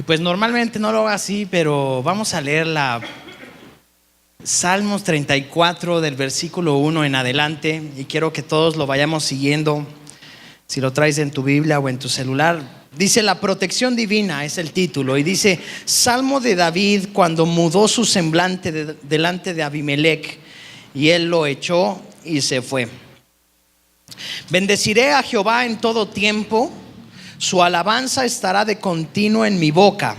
Y pues normalmente no lo hago así, pero vamos a leer la Salmos 34 del versículo 1 en adelante, y quiero que todos lo vayamos siguiendo. Si lo traes en tu Biblia o en tu celular, dice: la protección divina es el título, y dice: Salmo de David cuando mudó su semblante delante de Abimelech, y él lo echó y se fue. Bendeciré a Jehová en todo tiempo, su alabanza estará de continuo en mi boca.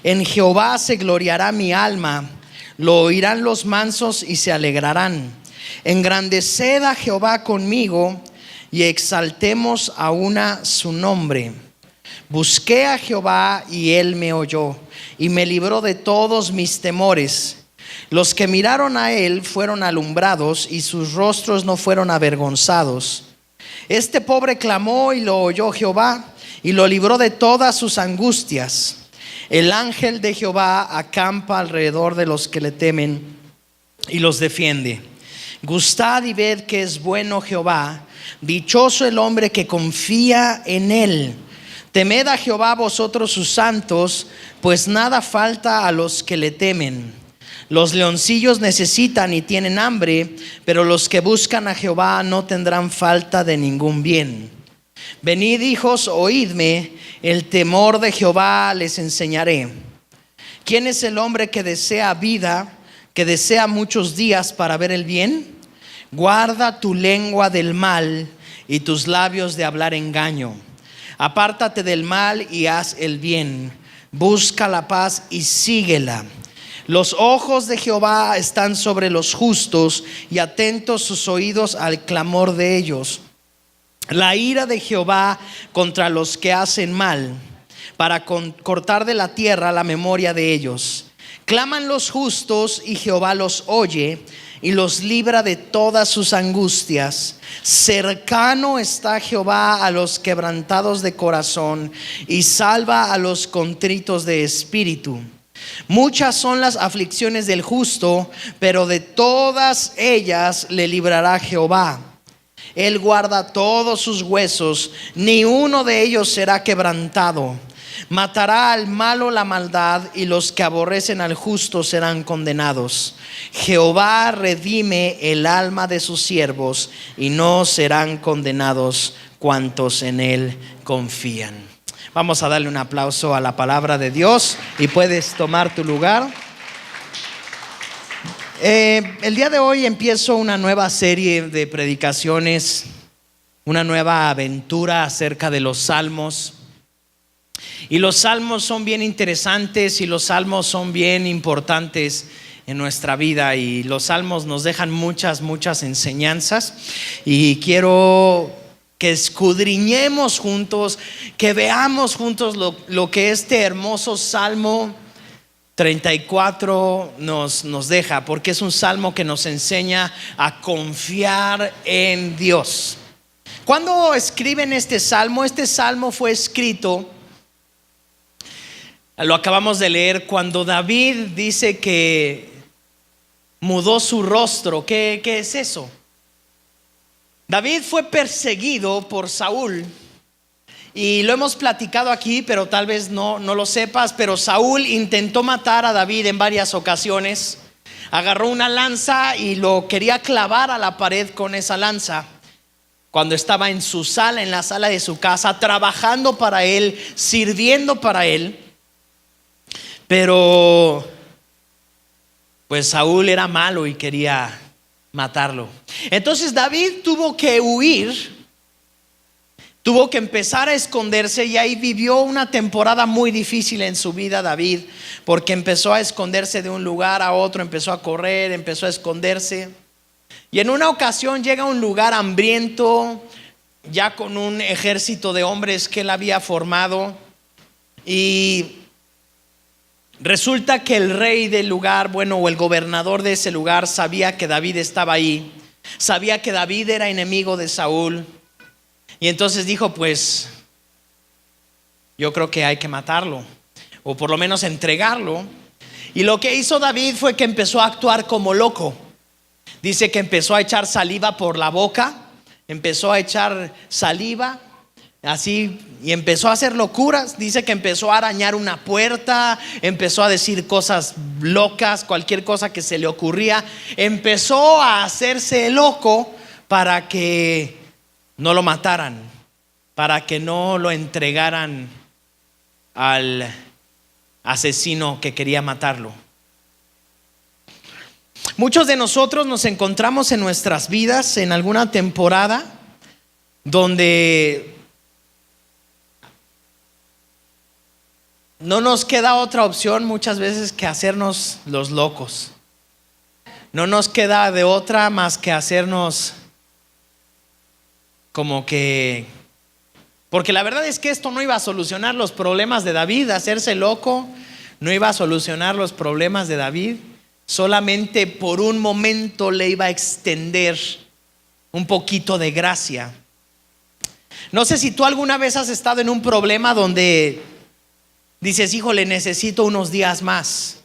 En Jehová se gloriará mi alma, lo oirán los mansos y se alegrarán. Engrandeced a Jehová conmigo y exaltemos aún su nombre. Busqué a Jehová y él me oyó y me libró de todos mis temores. Los que miraron a él fueron alumbrados y sus rostros no fueron avergonzados. Este pobre clamó y lo oyó Jehová y lo libró de todas sus angustias. El ángel de Jehová acampa alrededor de los que le temen y los defiende. Gustad y ved que es bueno Jehová, dichoso el hombre que confía en él. Temed a Jehová vosotros sus santos, pues nada falta a los que le temen. Los leoncillos necesitan y tienen hambre, pero los que buscan a Jehová no tendrán falta de ningún bien. Venid, hijos, oídme, el temor de Jehová les enseñaré. ¿Quién es el hombre que desea vida, que desea muchos días para ver el bien? Guarda tu lengua del mal y tus labios de hablar engaño. Apártate del mal y haz el bien. Busca la paz y síguela. Los ojos de Jehová están sobre los justos y atentos sus oídos al clamor de ellos. La ira de Jehová contra los que hacen mal, para cortar de la tierra la memoria de ellos. Claman los justos y Jehová los oye y los libra de todas sus angustias. Cercano está Jehová a los quebrantados de corazón y salva a los contritos de espíritu. Muchas son las aflicciones del justo, pero de todas ellas le librará Jehová. Él guarda todos sus huesos, ni uno de ellos será quebrantado. Matará al malo la maldad, y los que aborrecen al justo serán condenados. Jehová redime el alma de sus siervos, y no serán condenados cuantos en él confían. Vamos a darle un aplauso a la palabra de Dios, y puedes tomar tu lugar. El día de hoy empiezo una nueva serie de predicaciones, una nueva aventura acerca de los salmos. Y los salmos son bien interesantes y los salmos son bien importantes en nuestra vida, y los salmos nos dejan muchas enseñanzas, y quiero que escudriñemos juntos, que veamos juntos lo que este hermoso Salmo 34 nos deja, porque es un salmo que nos enseña a confiar en Dios. ¿Cuándo escriben este salmo? Este salmo fue escrito, lo acabamos de leer, cuando David dice que mudó su rostro. ¿Qué es eso? David fue perseguido por Saúl. Y lo hemos platicado aquí, pero tal vez no lo sepas, pero Saúl intentó matar a David en varias ocasiones. Agarró una lanza y lo quería clavar a la pared con esa lanza, cuando estaba en su sala, en la sala de su casa, trabajando para él, sirviendo para él. Pero pues Saúl era malo y quería matarlo. Entonces David tuvo que huir. Tuvo que empezar a esconderse, y ahí vivió una temporada muy difícil en su vida David, porque empezó a esconderse de un lugar a otro, empezó a correr, empezó a esconderse. Y en una ocasión llega a un lugar hambriento, ya con un ejército de hombres que él había formado, y resulta que el rey del lugar, o el gobernador de ese lugar, sabía que David estaba ahí, sabía que David era enemigo de Saúl. Y entonces dijo: pues yo creo que hay que matarlo, o por lo menos entregarlo. Y lo que hizo David fue que empezó a actuar como loco. Dice que empezó a echar saliva por la boca, empezó a echar saliva, así, y empezó a hacer locuras. Dice que empezó a arañar una puerta, empezó a decir cosas locas, cualquier cosa que se le ocurría. Empezó a hacerse loco para que no lo mataran, para que no lo entregaran al asesino que quería matarlo. Muchos de nosotros nos encontramos en nuestras vidas en alguna temporada donde no nos queda otra opción muchas veces que hacernos los locos. No nos queda de otra más que hacernos como que... Porque la verdad es que esto no iba a solucionar los problemas de David. Hacerse loco no iba a solucionar los problemas de David. Solamente por un momento le iba a extender un poquito de gracia. No sé si tú alguna vez has estado en un problema donde dices, híjole, necesito unos días más.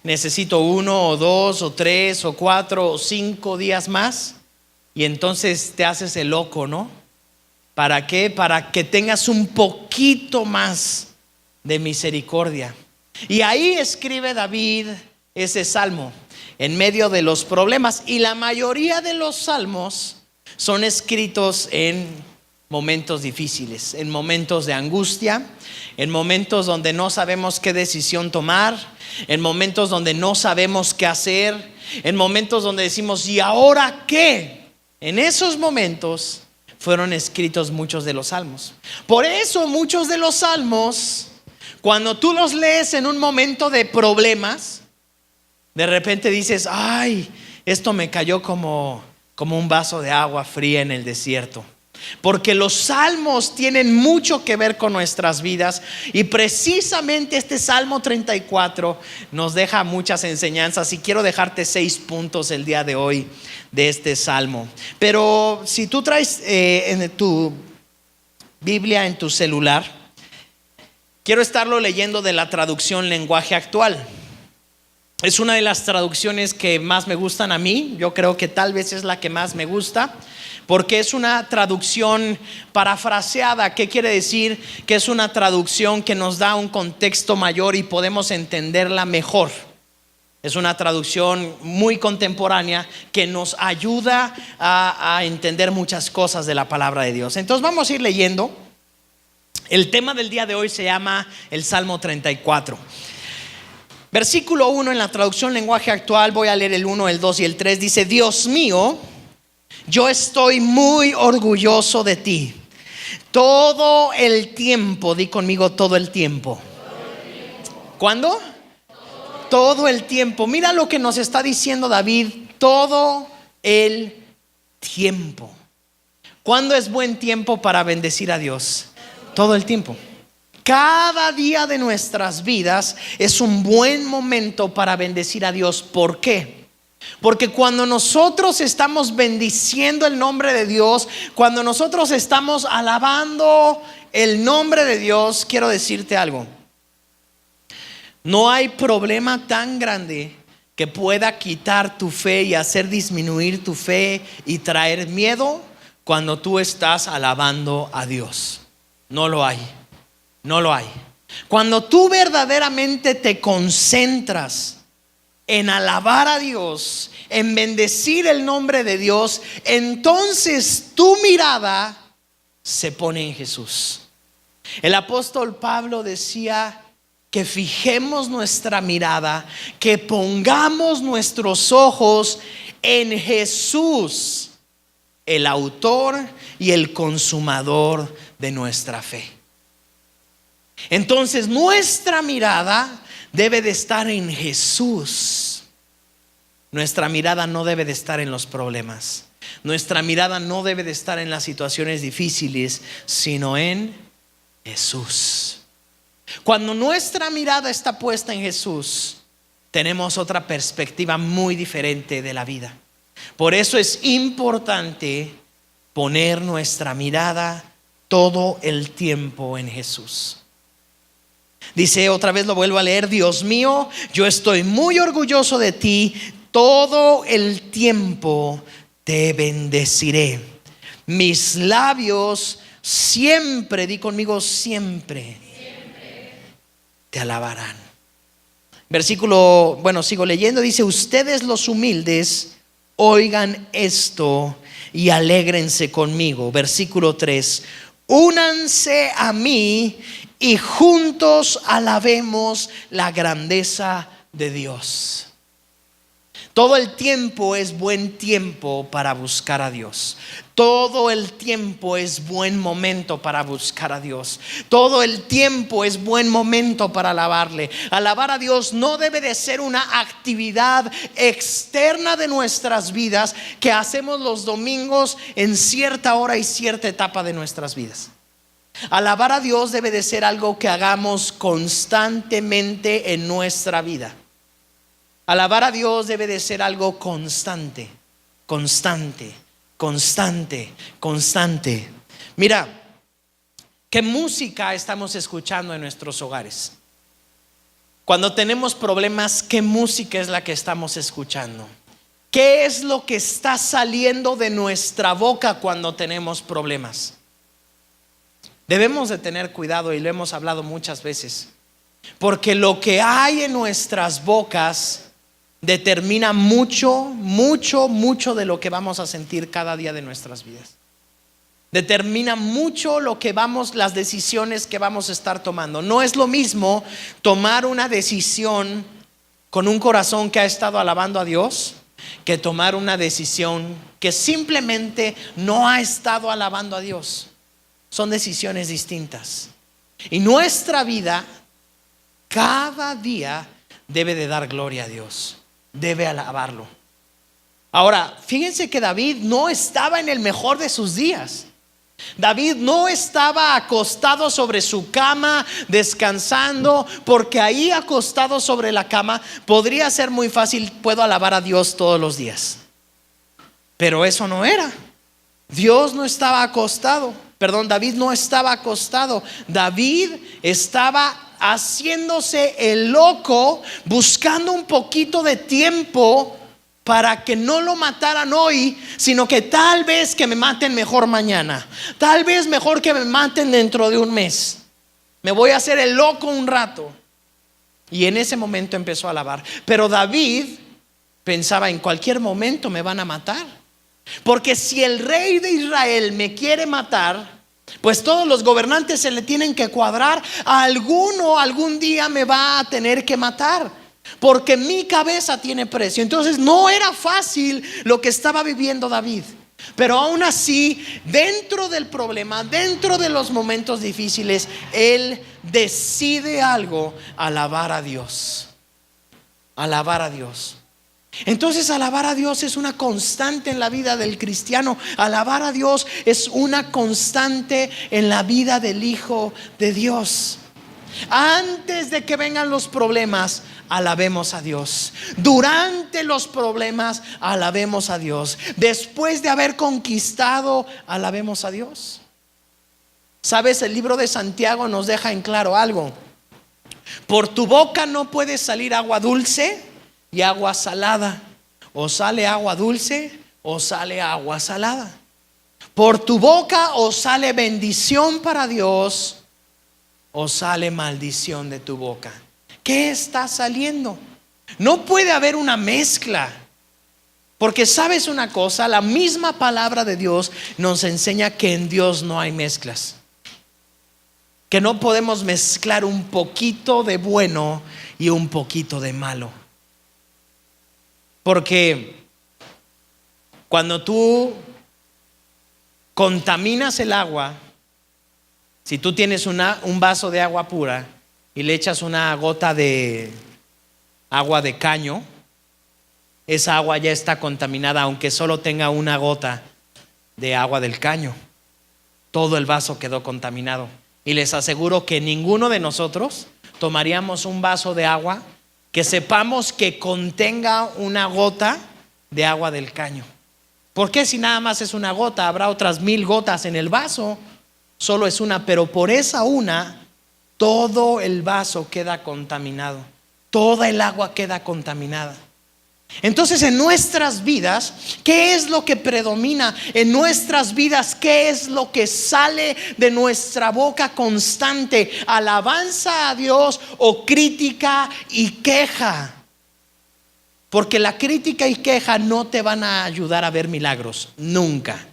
Necesito 1 o 2 o 3 o 4 o 5 días más. Y entonces te haces el loco, ¿no? ¿Para qué? Para que tengas un poquito más de misericordia. Y ahí escribe David ese salmo en medio de los problemas. Y la mayoría de los salmos son escritos en momentos difíciles, en momentos de angustia, en momentos donde no sabemos qué decisión tomar, en momentos donde no sabemos qué hacer, en momentos donde decimos, ¿y ahora qué? En esos momentos fueron escritos muchos de los salmos. Por eso muchos de los salmos, cuando tú los lees en un momento de problemas, de repente dices, ay, esto me cayó como un vaso de agua fría en el desierto. Porque los salmos tienen mucho que ver con nuestras vidas. Y precisamente este Salmo 34 nos deja muchas enseñanzas. Y quiero dejarte 6 puntos el día de hoy de este salmo. Pero si tú traes en tu Biblia, en tu celular, quiero estarlo leyendo de la traducción Lenguaje Actual. Es una de las traducciones que más me gustan a mí. Yo creo que tal vez es la que más me gusta, porque es una traducción parafraseada. ¿Qué quiere decir? Que es una traducción que nos da un contexto mayor y podemos entenderla mejor. Es una traducción muy contemporánea que nos ayuda a entender muchas cosas de la palabra de Dios. Entonces vamos a ir leyendo. El tema del día de hoy se llama el Salmo 34. Versículo 1 en la traducción Lenguaje Actual. Voy a leer el 1, el 2 y el 3. Dice: Dios mío, yo estoy muy orgulloso de ti. Todo el tiempo, di conmigo, todo el tiempo. ¿Cuándo? Todo el tiempo. Mira lo que nos está diciendo David. Todo el tiempo. ¿Cuándo es buen tiempo para bendecir a Dios? Todo el tiempo. Cada día de nuestras vidas es un buen momento para bendecir a Dios. ¿Por qué? Porque cuando nosotros estamos bendiciendo el nombre de Dios, cuando nosotros estamos alabando el nombre de Dios, quiero decirte algo. No hay problema tan grande que pueda quitar tu fe y hacer disminuir tu fe y traer miedo cuando tú estás alabando a Dios. No lo hay. No lo hay. Cuando tú verdaderamente te concentras en alabar a Dios, en bendecir el nombre de Dios, entonces tu mirada se pone en Jesús. El apóstol Pablo decía que fijemos nuestra mirada, que pongamos nuestros ojos en Jesús, el autor y el consumador de nuestra fe. Entonces nuestra mirada debe de estar en Jesús. Nuestra mirada no debe de estar en los problemas. Nuestra mirada no debe de estar en las situaciones difíciles, sino en Jesús. Cuando nuestra mirada está puesta en Jesús, tenemos otra perspectiva muy diferente de la vida. Por eso es importante poner nuestra mirada todo el tiempo en Jesús. Dice, otra vez lo vuelvo a leer: Dios mío, yo estoy muy orgulloso de ti. Todo el tiempo te bendeciré. Mis labios siempre, di conmigo, siempre te alabarán. Versículo, sigo leyendo, dice: ustedes los humildes, oigan esto y alégrense conmigo. Versículo 3: únanse a mí y juntos alabemos la grandeza de Dios. Todo el tiempo es buen tiempo para buscar a Dios. Todo el tiempo es buen momento para buscar a Dios. Todo el tiempo es buen momento para alabarle. Alabar a Dios no debe de ser una actividad externa de nuestras vidas que hacemos los domingos en cierta hora y cierta etapa de nuestras vidas. Alabar a Dios debe de ser algo que hagamos constantemente en nuestra vida. Alabar a Dios debe de ser algo constante, constante, constante, constante. Mira, ¿qué música estamos escuchando en nuestros hogares? Cuando tenemos problemas, ¿qué música es la que estamos escuchando? ¿Qué es lo que está saliendo de nuestra boca cuando tenemos problemas? Debemos de tener cuidado, y lo hemos hablado muchas veces, porque lo que hay en nuestras bocas determina mucho, mucho, mucho de lo que vamos a sentir cada día de nuestras vidas. Determina mucho las decisiones que vamos a estar tomando. No es lo mismo tomar una decisión con un corazón que ha estado alabando a Dios que tomar una decisión que simplemente no ha estado alabando a Dios. Son decisiones distintas. Y nuestra vida cada día debe de dar gloria a Dios, debe alabarlo. Ahora, fíjense que David no estaba en el mejor de sus días. David no estaba acostado sobre su cama descansando, porque ahí acostado sobre la cama podría ser muy fácil: puedo alabar a Dios todos los días. Pero eso no era. Dios no estaba acostado. David no estaba acostado. David estaba haciéndose el loco, buscando un poquito de tiempo para que no lo mataran hoy, sino que tal vez que me maten mejor mañana, tal vez mejor que me maten dentro de un mes. Me voy a hacer el loco un rato. Y en ese momento empezó a alabar. Pero David pensaba: en cualquier momento me van a matar, porque si el rey de Israel me quiere matar, pues todos los gobernantes se le tienen que cuadrar. Alguno algún día me va a tener que matar, porque mi cabeza tiene precio. Entonces no era fácil lo que estaba viviendo David. Pero aún así, dentro del problema, dentro de los momentos difíciles, él decide algo: alabar a Dios. Alabar a Dios. Entonces alabar a Dios es una constante en la vida del cristiano. Alabar a Dios es una constante en la vida del Hijo de Dios. Antes de que vengan los problemas, alabemos a Dios. Durante los problemas, alabemos a Dios. Después de haber conquistado, alabemos a Dios. Sabes, el libro de Santiago nos deja en claro algo: por tu boca no puede salir agua dulce y agua salada. O sale agua dulce o sale agua salada. Por tu boca o sale bendición para Dios o sale maldición de tu boca. ¿Qué está saliendo? No puede haber una mezcla, porque sabes una cosa: la misma palabra de Dios nos enseña que en Dios no hay mezclas, que no podemos mezclar un poquito de bueno y un poquito de malo. Porque cuando tú contaminas el agua, si tú tienes un vaso de agua pura y le echas una gota de agua de caño, esa agua ya está contaminada, aunque solo tenga una gota de agua del caño. Todo el vaso quedó contaminado. Y les aseguro que ninguno de nosotros tomaríamos un vaso de agua que sepamos que contenga una gota de agua del caño. ¿Por qué? Si nada más es una gota, habrá otras 1000 gotas en el vaso. Solo es una, pero por esa una, todo el vaso queda contaminado. Toda el agua queda contaminada. Entonces, en nuestras vidas, ¿qué es lo que predomina? En nuestras vidas, ¿qué es lo que sale de nuestra boca constante? ¿Alabanza a Dios o crítica y queja? Porque la crítica y queja no te van a ayudar a ver milagros, nunca.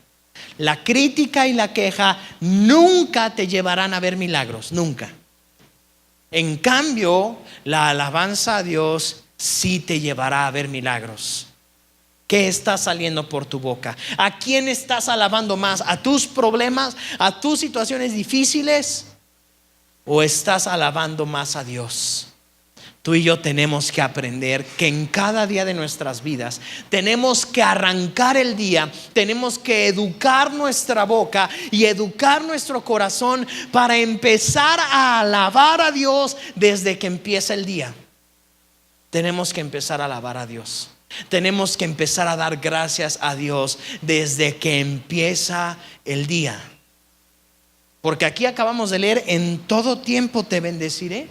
La crítica y la queja nunca te llevarán a ver milagros, nunca. En cambio, la alabanza a Dios sí te llevará a ver milagros. ¿Qué está saliendo por tu boca? ¿A quién estás alabando más? ¿A tus problemas? ¿A tus situaciones difíciles? ¿O estás alabando más a Dios? Tú y yo tenemos que aprender que en cada día de nuestras vidas tenemos que arrancar el día, tenemos que educar nuestra boca y educar nuestro corazón para empezar a alabar a Dios desde que empieza el día. Tenemos que empezar a alabar a Dios. Tenemos que empezar a dar gracias a Dios desde que empieza el día. Porque aquí acabamos de leer: en todo tiempo te bendeciré.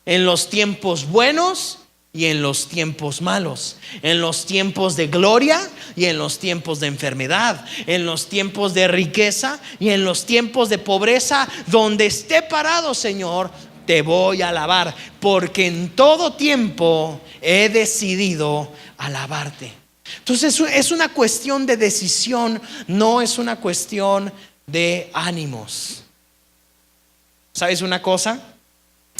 En los tiempos buenos y en los tiempos malos, en los tiempos de gloria y en los tiempos de enfermedad, en los tiempos de riqueza y en los tiempos de pobreza. Donde esté parado, Señor, te voy a alabar, porque en todo tiempo he decidido alabarte. Entonces es una cuestión de decisión, no es una cuestión de ánimos. ¿Sabes una cosa?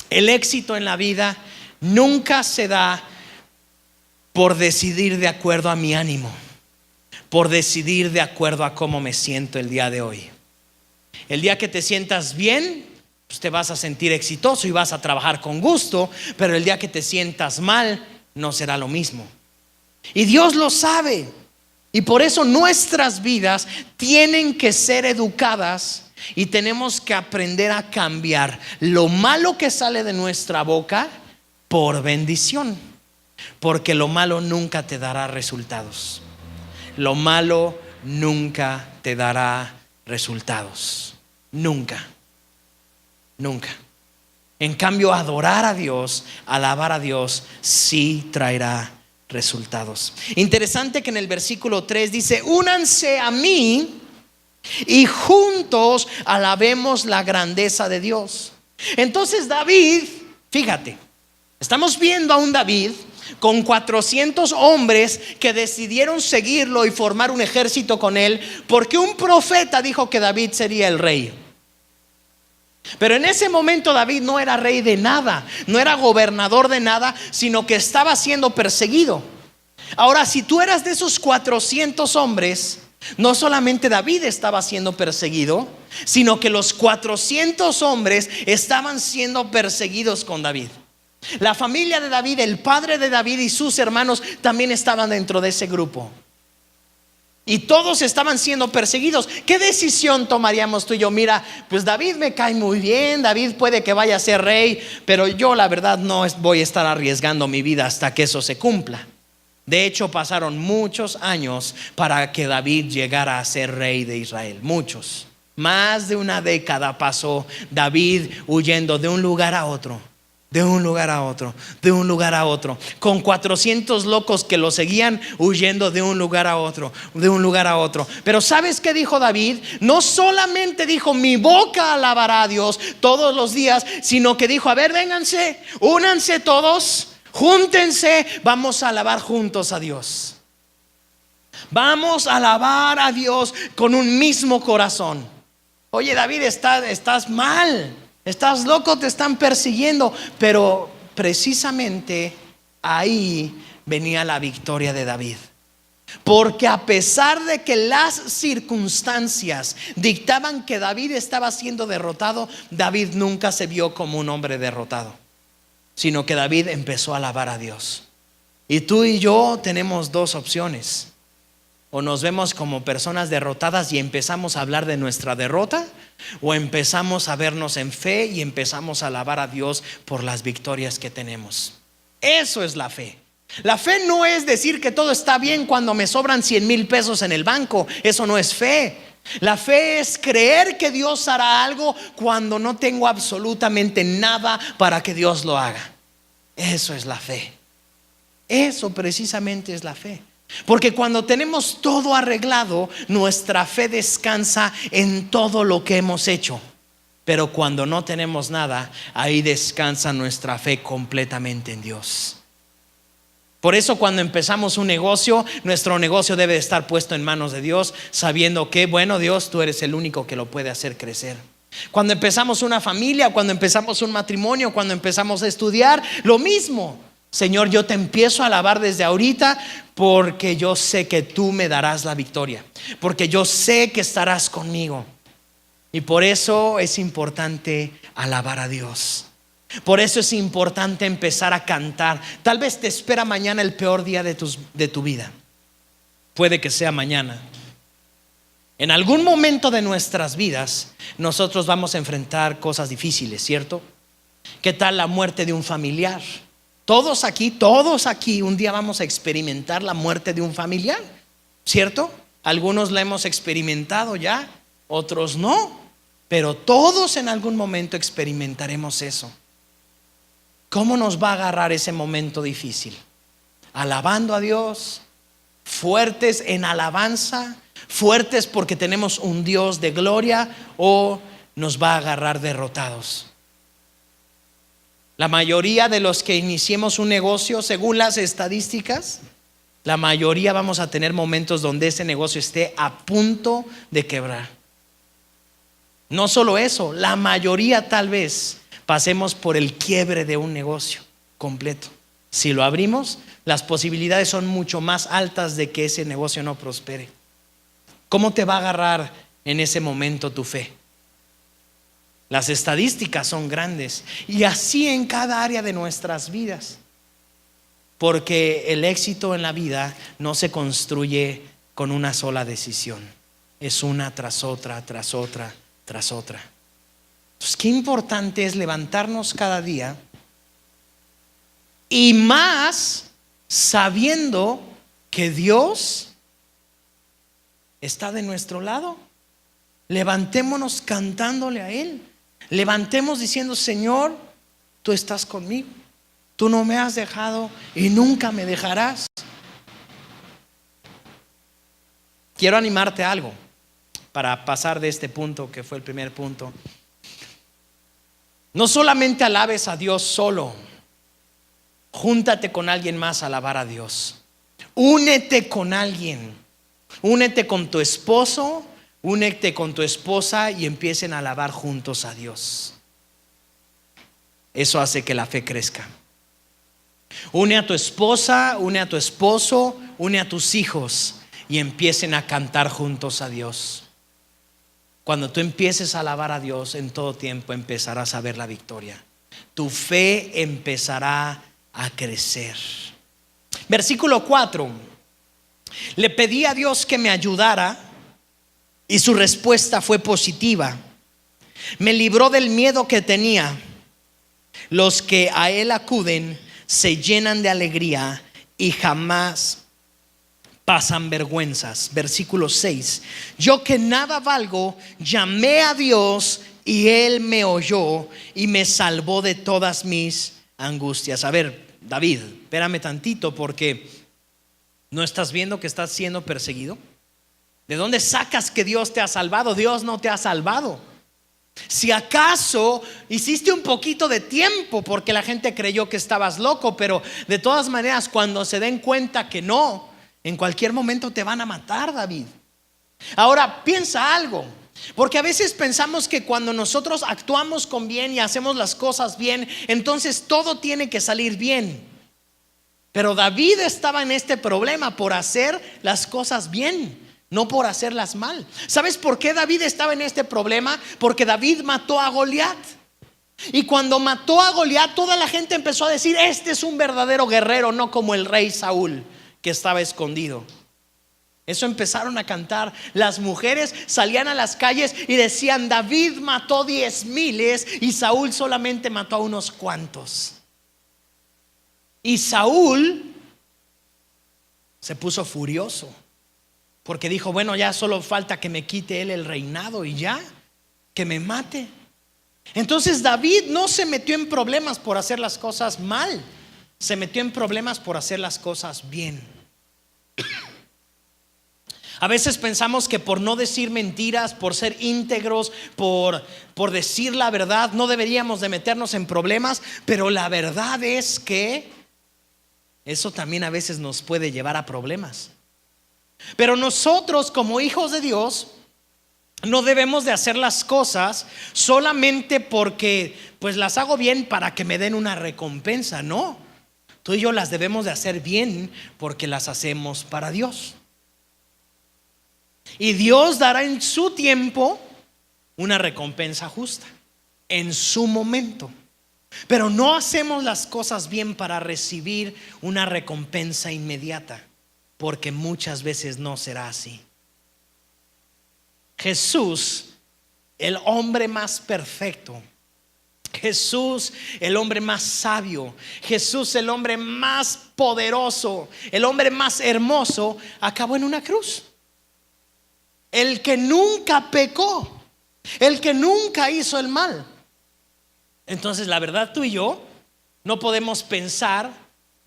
El éxito en la vida nunca se da por decidir de acuerdo a mi ánimo, por decidir de acuerdo a cómo me siento el día de hoy. El día que te sientas bien, pues te vas a sentir exitoso y vas a trabajar con gusto, pero el día que te sientas mal, no será lo mismo. Y Dios lo sabe. Y por eso nuestras vidas tienen que ser educadas. Y tenemos que aprender a cambiar lo malo que sale de nuestra boca por bendición. Porque lo malo nunca te dará resultados. Lo malo nunca te dará resultados. Nunca. Nunca. En cambio, adorar a Dios, alabar a Dios, sí traerá resultados. Interesante que en el versículo 3 dice: únanse a mí y juntos alabemos la grandeza de Dios. Entonces David, fíjate, estamos viendo a un David con 400 hombres que decidieron seguirlo y formar un ejército con él, porque un profeta dijo que David sería el rey. Pero en ese momento David no era rey de nada, no era gobernador de nada, sino que estaba siendo perseguido. Ahora, si tú eras de esos 400 hombres, no solamente David estaba siendo perseguido, sino que los 400 hombres estaban siendo perseguidos con David. La familia de David, el padre de David y sus hermanos también estaban dentro de ese grupo. Y todos estaban siendo perseguidos. ¿Qué decisión tomaríamos tú y yo? Mira, pues David me cae muy bien, David puede que vaya a ser rey, pero yo la verdad no voy a estar arriesgando mi vida hasta que eso se cumpla. De hecho, pasaron muchos años para que David llegara a ser rey de Israel. Muchos. Más de una década pasó David huyendo de un lugar a otro, de un lugar a otro, de un lugar a otro, con 400 locos que lo seguían, huyendo de un lugar a otro, de un lugar a otro. Pero ¿sabes qué dijo David? No solamente dijo: mi boca alabará a Dios todos los días, sino que dijo: a ver, vénganse, únanse todos, júntense, vamos a alabar juntos a Dios. Vamos a alabar a Dios con un mismo corazón. Oye, David, estás mal, estás loco, te están persiguiendo. Pero precisamente ahí venía la victoria de David. Porque a pesar de que las circunstancias dictaban que David estaba siendo derrotado, David nunca se vio como un hombre derrotado, sino que David empezó a alabar a Dios. Y tú y yo tenemos dos opciones: o nos vemos como personas derrotadas y empezamos a hablar de nuestra derrota, o empezamos a vernos en fe y empezamos a alabar a Dios por las victorias que tenemos. Eso es la fe. La fe no es decir que todo está bien cuando me sobran 100,000 pesos en el banco. Eso no es fe. La fe es creer que Dios hará algo cuando no tengo absolutamente nada para que Dios lo haga. Eso es la fe. Eso precisamente es la fe. Porque cuando tenemos todo arreglado, nuestra fe descansa en todo lo que hemos hecho. Pero cuando no tenemos nada, ahí descansa nuestra fe completamente en Dios. Por eso cuando empezamos un negocio, nuestro negocio debe estar puesto en manos de Dios, sabiendo que, bueno, Dios, tú eres el único que lo puede hacer crecer. Cuando empezamos una familia, cuando empezamos un matrimonio, cuando empezamos a estudiar, lo mismo. Señor, yo te empiezo a alabar desde ahorita porque yo sé que tú me darás la victoria, porque yo sé que estarás conmigo. Y por eso es importante alabar a Dios. Por eso es importante empezar a cantar. Tal vez te espera mañana el peor día de tu vida. Puede que sea mañana. En algún momento de nuestras vidas nosotros vamos a enfrentar cosas difíciles, ¿cierto? ¿Qué tal la muerte de un familiar? Todos aquí un día vamos a experimentar la muerte de un familiar, ¿cierto? Algunos la hemos experimentado ya, otros no, pero todos en algún momento experimentaremos eso. ¿Cómo nos va a agarrar ese momento difícil? Alabando a Dios, fuertes en alabanza, fuertes porque tenemos un Dios de gloria, o nos va a agarrar derrotados. La mayoría de los que iniciemos un negocio, según las estadísticas, la mayoría vamos a tener momentos donde ese negocio esté a punto de quebrar. No solo eso, la mayoría tal vez pasemos por el quiebre de un negocio completo. Si lo abrimos, las posibilidades son mucho más altas de que ese negocio no prospere. ¿Cómo te va a agarrar en ese momento tu fe? Las estadísticas son grandes, y así en cada área de nuestras vidas. Porque el éxito en la vida no se construye con una sola decisión. Es una tras otra, tras otra, tras otra. Entonces, qué importante es levantarnos cada día, y más sabiendo que Dios está de nuestro lado. Levantémonos cantándole a Él. Levantemos diciendo: Señor, tú estás conmigo, tú no me has dejado y nunca me dejarás. Quiero animarte a algo para pasar de este punto que fue el primer punto. No solamente alabes a Dios solo, júntate con alguien más a alabar a Dios. Únete con alguien, únete con tu esposo, únete con tu esposa y empiecen a alabar juntos a Dios. Eso hace que la fe crezca. Une a tu esposa, une a tu esposo, une a tus hijos y empiecen a cantar juntos a Dios. Cuando tú empieces a alabar a Dios, en todo tiempo empezarás a ver la victoria. Tu fe empezará a crecer. Versículo 4. Le pedí a Dios que me ayudara y su respuesta fue positiva. Me libró del miedo que tenía. Los que a Él acuden se llenan de alegría y jamás pasan vergüenzas. Versículo 6. Yo que nada valgo, llamé a Dios y Él me oyó y me salvó de todas mis angustias. A ver, David, espérame tantito, porque ¿no estás viendo que estás siendo perseguido? ¿De dónde sacas que Dios te ha salvado? Dios no te ha salvado. Si acaso hiciste un poquito de tiempo porque la gente creyó que estabas loco, pero de todas maneras, cuando se den cuenta que no, en cualquier momento te van a matar, David. Ahora piensa algo, porque a veces pensamos que cuando nosotros actuamos con bien y hacemos las cosas bien, entonces todo tiene que salir bien. Pero David estaba en este problema por hacer las cosas bien, no por hacerlas mal. ¿Sabes por qué David estaba en este problema? Porque David mató a Goliat. Y cuando mató a Goliat, toda la gente empezó a decir: este es un verdadero guerrero, no como el rey Saúl, que estaba escondido. Eso empezaron a cantar. Las mujeres salían a las calles y decían: David mató 10,000 y Saúl solamente mató a unos cuantos. Y Saúl se puso furioso, porque dijo: bueno, ya solo falta que me quite él el reinado y ya, que me mate. Entonces David no se metió en problemas por hacer las cosas mal, se metió en problemas por hacer las cosas bien. A veces pensamos que por no decir mentiras, por ser íntegros, por decir la verdad, no deberíamos de meternos en problemas, pero la verdad es que eso también a veces nos puede llevar a problemas. Pero nosotros como hijos de Dios no debemos de hacer las cosas solamente porque pues las hago bien para que me den una recompensa. No, tú y yo las debemos de hacer bien porque las hacemos para Dios. Y Dios dará en su tiempo una recompensa justa, en su momento. Pero no hacemos las cosas bien para recibir una recompensa inmediata, porque muchas veces no será así. Jesús, el hombre más perfecto, Jesús, el hombre más sabio, Jesús, el hombre más poderoso, el hombre más hermoso, acabó en una cruz. El que nunca pecó, el que nunca hizo el mal. Entonces la verdad, tú y yo no podemos pensar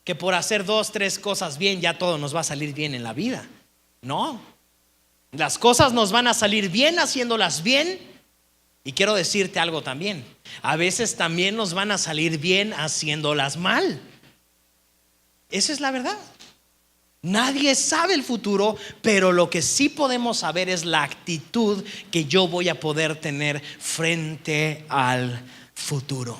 que por hacer 2, 3 cosas bien ya todo nos va a salir bien en la vida. No, las cosas nos van a salir bien haciéndolas bien. Y quiero decirte algo también, a veces también nos van a salir bien haciéndolas mal. Esa es la verdad. Nadie sabe el futuro, pero lo que sí podemos saber es la actitud que yo voy a poder tener frente al futuro.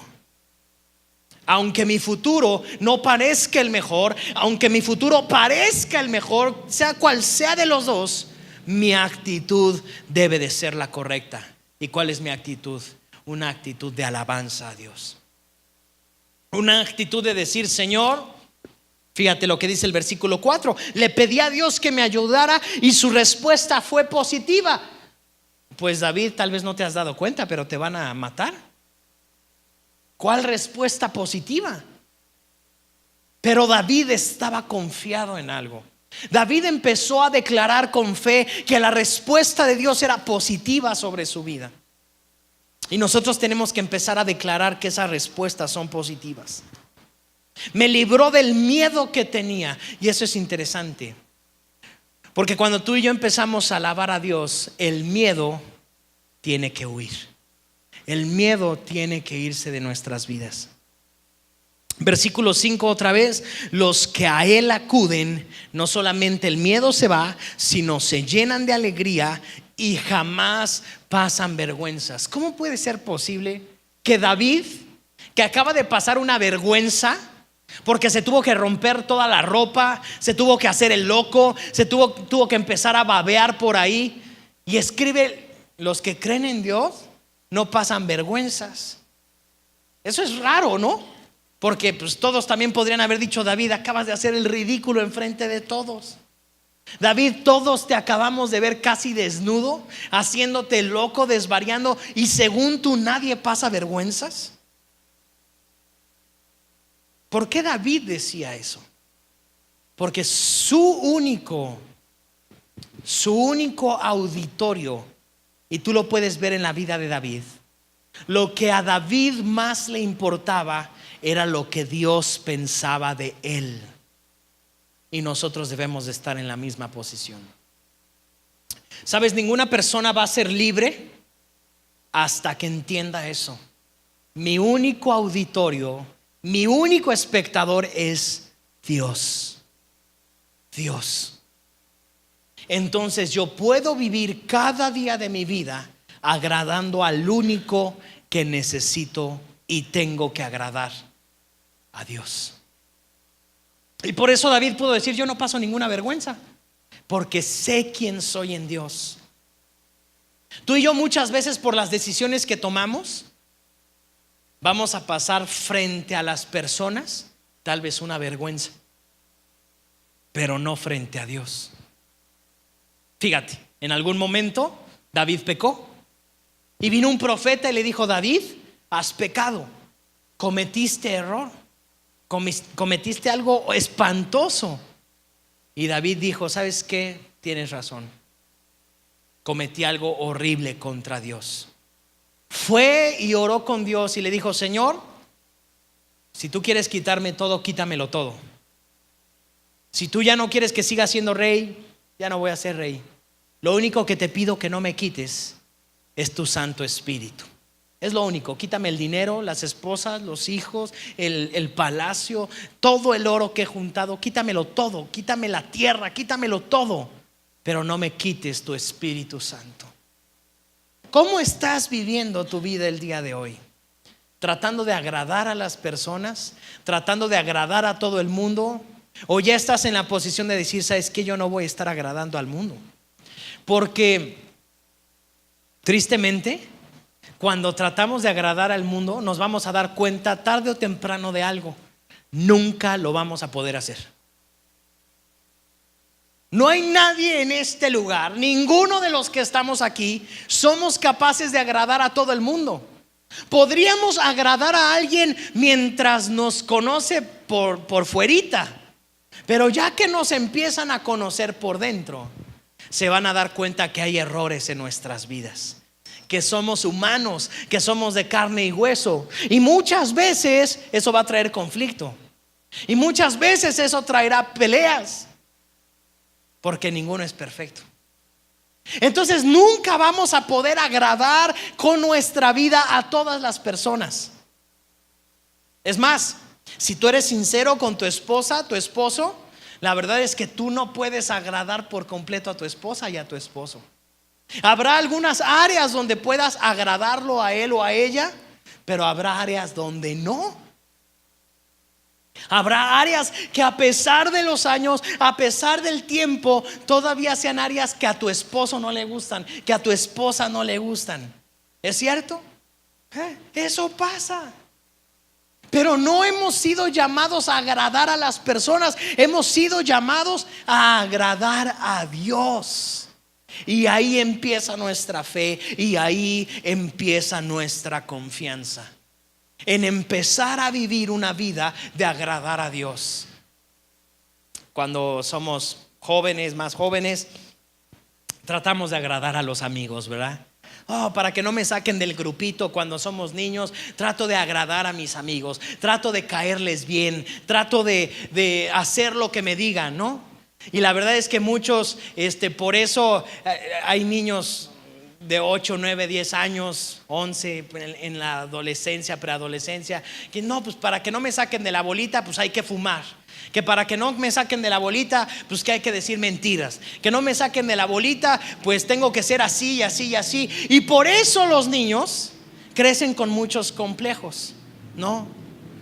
Aunque mi futuro no parezca el mejor, aunque mi futuro parezca el mejor, sea cual sea de los dos, mi actitud debe de ser la correcta. ¿Y cuál es mi actitud? Una actitud de alabanza a Dios. Una actitud de decir: Señor, fíjate lo que dice el versículo 4. Le pedí a Dios que me ayudara y su respuesta fue positiva. Pues David, tal vez no te has dado cuenta, pero te van a matar. ¿Cuál respuesta positiva? Pero David estaba confiado en algo. David empezó a declarar con fe que la respuesta de Dios era positiva sobre su vida. Y nosotros tenemos que empezar a declarar que esas respuestas son positivas. Me libró del miedo que tenía. Y eso es interesante, porque cuando tú y yo empezamos a alabar a Dios, el miedo tiene que huir. El miedo tiene que irse de nuestras vidas. Versículo 5 otra vez: los que a Él acuden, no solamente el miedo se va, sino se llenan de alegría y jamás pasan vergüenzas. ¿Cómo puede ser posible que David, que acaba de pasar una vergüenza porque se tuvo que romper toda la ropa, se tuvo que hacer el loco, tuvo que empezar a babear por ahí, y escribe: los que creen en Dios no pasan vergüenzas? Eso es raro, ¿no? Porque pues todos también podrían haber dicho: David, acabas de hacer el ridículo enfrente de todos. David, todos te acabamos de ver casi desnudo, haciéndote loco, desvariando, y según tú nadie pasa vergüenzas. ¿Por qué David decía eso? Porque su único auditorio, y tú lo puedes ver en la vida de David, lo que a David más le importaba era lo que Dios pensaba de él. Y nosotros debemos de estar en la misma posición. ¿Sabes? Ninguna persona va a ser libre hasta que entienda eso. Mi único auditorio, mi único espectador es Dios. Dios. Entonces yo puedo vivir cada día de mi vida agradando al único que necesito y tengo que agradar: a Dios. Y por eso David pudo decir: yo no paso ninguna vergüenza, porque sé quién soy en Dios. Tú y yo muchas veces, por las decisiones que tomamos, vamos a pasar frente a las personas tal vez una vergüenza, pero no frente a Dios. Fíjate, en algún momento David pecó y vino un profeta y le dijo: David, has pecado, cometiste error, cometiste algo espantoso. Y David dijo: ¿sabes qué? Tienes razón, cometí algo horrible contra Dios. Fue y oró con Dios y le dijo: Señor, Si tú quieres quitarme todo, quítamelo todo. Si tú ya no quieres que siga siendo rey, ya no voy a ser rey. Lo único que te pido que no me quites es tu Santo Espíritu. Es lo único. Quítame el dinero, las esposas, los hijos, el palacio, todo el oro que he juntado. Quítamelo todo, quítame la tierra, quítamelo todo, pero no me quites tu Espíritu Santo. ¿Cómo estás viviendo tu vida el día de hoy? ¿Tratando de agradar a las personas? ¿Tratando de agradar a todo el mundo? ¿O ya estás en la posición de decir, sabes que yo no voy a estar agradando al mundo? Porque tristemente, cuando tratamos de agradar al mundo, nos vamos a dar cuenta tarde o temprano de algo. Nunca lo vamos a poder hacer. No hay nadie en este lugar, ninguno de los que estamos aquí, somos capaces de agradar a todo el mundo. Podríamos agradar a alguien mientras nos conoce por fuerita, pero ya que nos empiezan a conocer por dentro, se van a dar cuenta que hay errores en nuestras vidas, que somos humanos, que somos de carne y hueso. Y muchas veces eso va a traer conflicto. Y muchas veces eso traerá peleas, porque ninguno es perfecto. Entonces nunca vamos a poder agradar con nuestra vida a todas las personas. Es más, si tú eres sincero con tu esposa, tu esposo, la verdad es que tú no puedes agradar por completo a tu esposa y a tu esposo. Habrá algunas áreas donde puedas agradarlo a él o a ella, pero habrá áreas donde no. Habrá áreas que a pesar de los años, a pesar del tiempo, todavía sean áreas que a tu esposo no le gustan, que a tu esposa no le gustan. ¿Es cierto? Eso pasa. Pero no hemos sido llamados a agradar a las personas, hemos sido llamados a agradar a Dios. Y ahí empieza nuestra fe, y ahí empieza nuestra confianza, en empezar a vivir una vida de agradar a Dios. Cuando somos jóvenes, más jóvenes, tratamos de agradar a los amigos, ¿verdad? Para que no me saquen del grupito. Cuando somos niños, trato de agradar a mis amigos, trato de caerles bien, trato de hacer lo que me digan, ¿no? Y la verdad es que muchos, por eso hay niños de 8, 9, 10 años, 11 en la adolescencia, preadolescencia, que no, pues para que no me saquen de la bolita, pues hay que fumar. Que para que no me saquen de la bolita, pues que hay que decir mentiras. Que no me saquen de la bolita, pues tengo que ser así y así y así. Y por eso los niños crecen con muchos complejos, ¿no?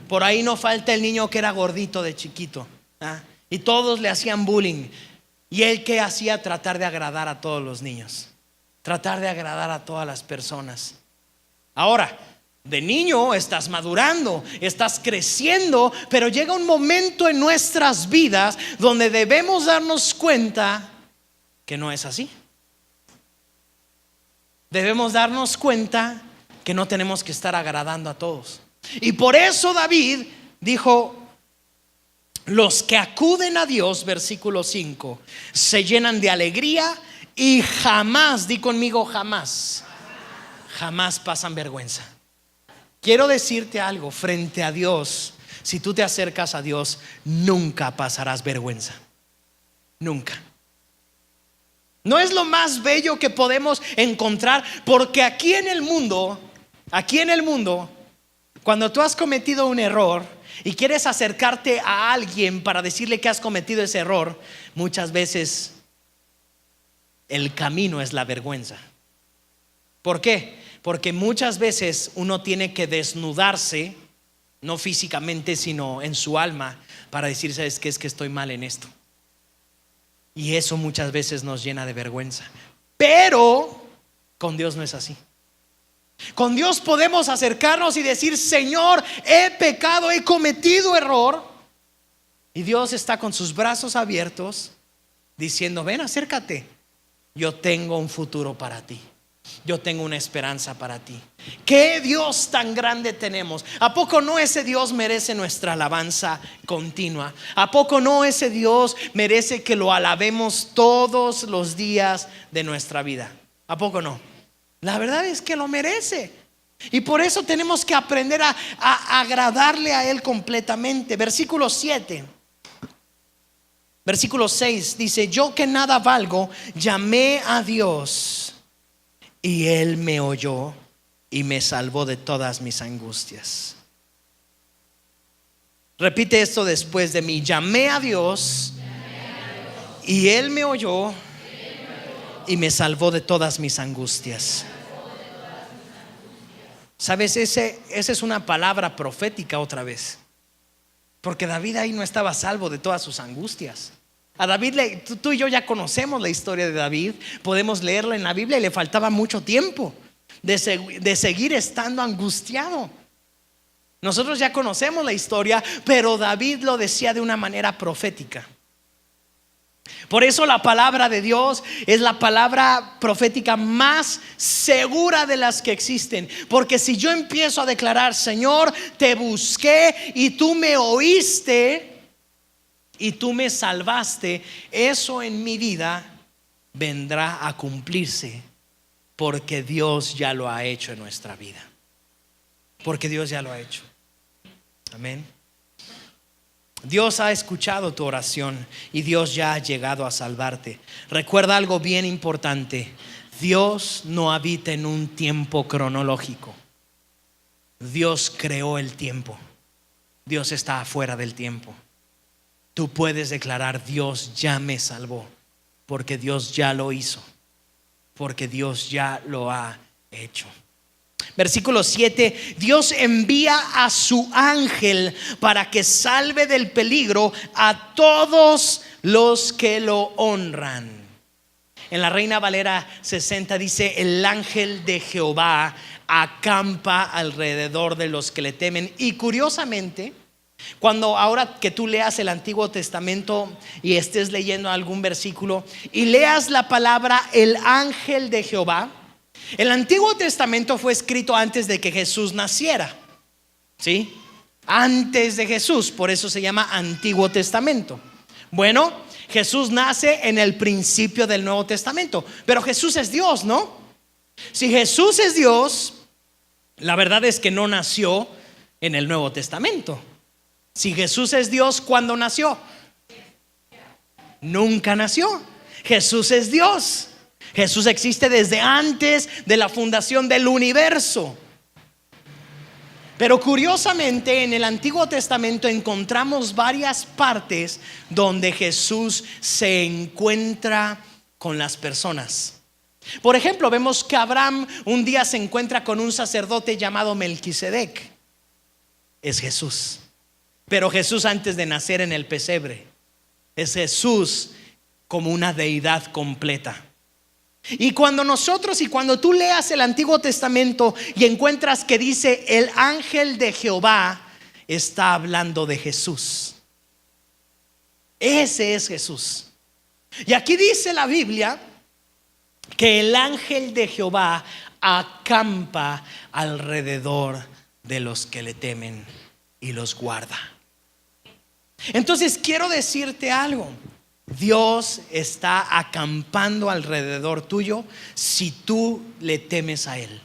Por ahí no falta el niño que era gordito de chiquito, y todos le hacían bullying. ¿Y él qué hacía? Tratar de agradar a todos los niños, tratar de agradar a todas las personas. Ahora, de niño estás madurando, estás creciendo, pero llega un momento en nuestras vidas donde debemos darnos cuenta que no es así. Debemos darnos cuenta que no tenemos que estar agradando a todos. Y por eso David dijo: los que acuden a Dios, versículo 5, se llenan de alegría y jamás, di conmigo, jamás pasan vergüenza. Quiero decirte algo, frente a Dios, si tú te acercas a Dios, nunca pasarás vergüenza. Nunca. No es lo más bello que podemos encontrar, porque aquí en el mundo, cuando tú has cometido un error y quieres acercarte a alguien para decirle que has cometido ese error, muchas veces el camino es la vergüenza. ¿Por qué? Porque muchas veces uno tiene que desnudarse, no físicamente, sino en su alma, para decir, ¿sabes qué? Es que estoy mal en esto. Y eso muchas veces nos llena de vergüenza. Pero con Dios no es así. Con Dios podemos acercarnos y decir: Señor, he pecado, he cometido error. Y Dios está con sus brazos abiertos diciendo: ven, acércate, yo tengo un futuro para ti. Yo tengo una esperanza para ti. ¿Qué Dios tan grande tenemos? ¿A poco no ese Dios merece nuestra alabanza continua? ¿A poco no ese Dios merece que lo alabemos todos los días de nuestra vida? ¿A poco no? La verdad es que lo merece. Y por eso tenemos que aprender a agradarle a Él completamente. Versículo 7. Versículo 6 dice: yo que nada valgo, llamé a Dios y Él me oyó y me salvó de todas mis angustias. Repite esto después de mí: llamé a Dios y Él me oyó y me salvó de todas mis angustias. Sabes, esa es una palabra profética otra vez, porque David ahí no estaba salvo de todas sus angustias. A David, tú y yo ya conocemos la historia de David, podemos leerla en la Biblia, y le faltaba mucho tiempo de seguir estando angustiado. Nosotros ya conocemos la historia, pero David lo decía de una manera profética. Por eso la palabra de Dios es la palabra profética más segura de las que existen. Porque si yo empiezo a declarar: Señor, te busqué y tú me oíste y tú me salvaste, eso en mi vida vendrá a cumplirse, porque Dios ya lo ha hecho en nuestra vida. Porque Dios ya lo ha hecho. Amén. Dios ha escuchado tu oración y Dios ya ha llegado a salvarte. Recuerda algo bien importante: Dios no habita en un tiempo cronológico. Dios creó el tiempo. Dios está afuera del tiempo. Tú puedes declarar: Dios ya me salvó, porque Dios ya lo hizo, porque Dios ya lo ha hecho. Versículo 7: Dios envía a su ángel para que salve del peligro a todos los que lo honran. En la Reina Valera 60 dice: el ángel de Jehová acampa alrededor de los que le temen. Y curiosamente, cuando ahora que tú leas el Antiguo Testamento y estés leyendo algún versículo y leas la palabra el ángel de Jehová, el Antiguo Testamento fue escrito antes de que Jesús naciera, ¿sí? Antes de Jesús, por eso se llama Antiguo Testamento. Bueno, Jesús nace en el principio del Nuevo Testamento, pero Jesús es Dios, ¿no? Si Jesús es Dios, la verdad es que no nació en el Nuevo Testamento. Si Jesús es Dios, ¿cuándo nació? Nunca nació. Jesús es Dios. Jesús existe desde antes de la fundación del universo. Pero curiosamente, en el Antiguo Testamento encontramos varias partes donde Jesús se encuentra con las personas. Por ejemplo, vemos que Abraham un día se encuentra con un sacerdote llamado Melquisedec. Es Jesús. Pero Jesús antes de nacer en el pesebre. Es Jesús como una deidad completa. Y cuando tú leas el Antiguo Testamento y encuentras que dice el ángel de Jehová, está hablando de Jesús. Ese es Jesús. Y aquí dice la Biblia que el ángel de Jehová acampa alrededor de los que le temen y los guarda. Entonces quiero decirte algo: Dios está acampando alrededor tuyo si tú le temes a Él.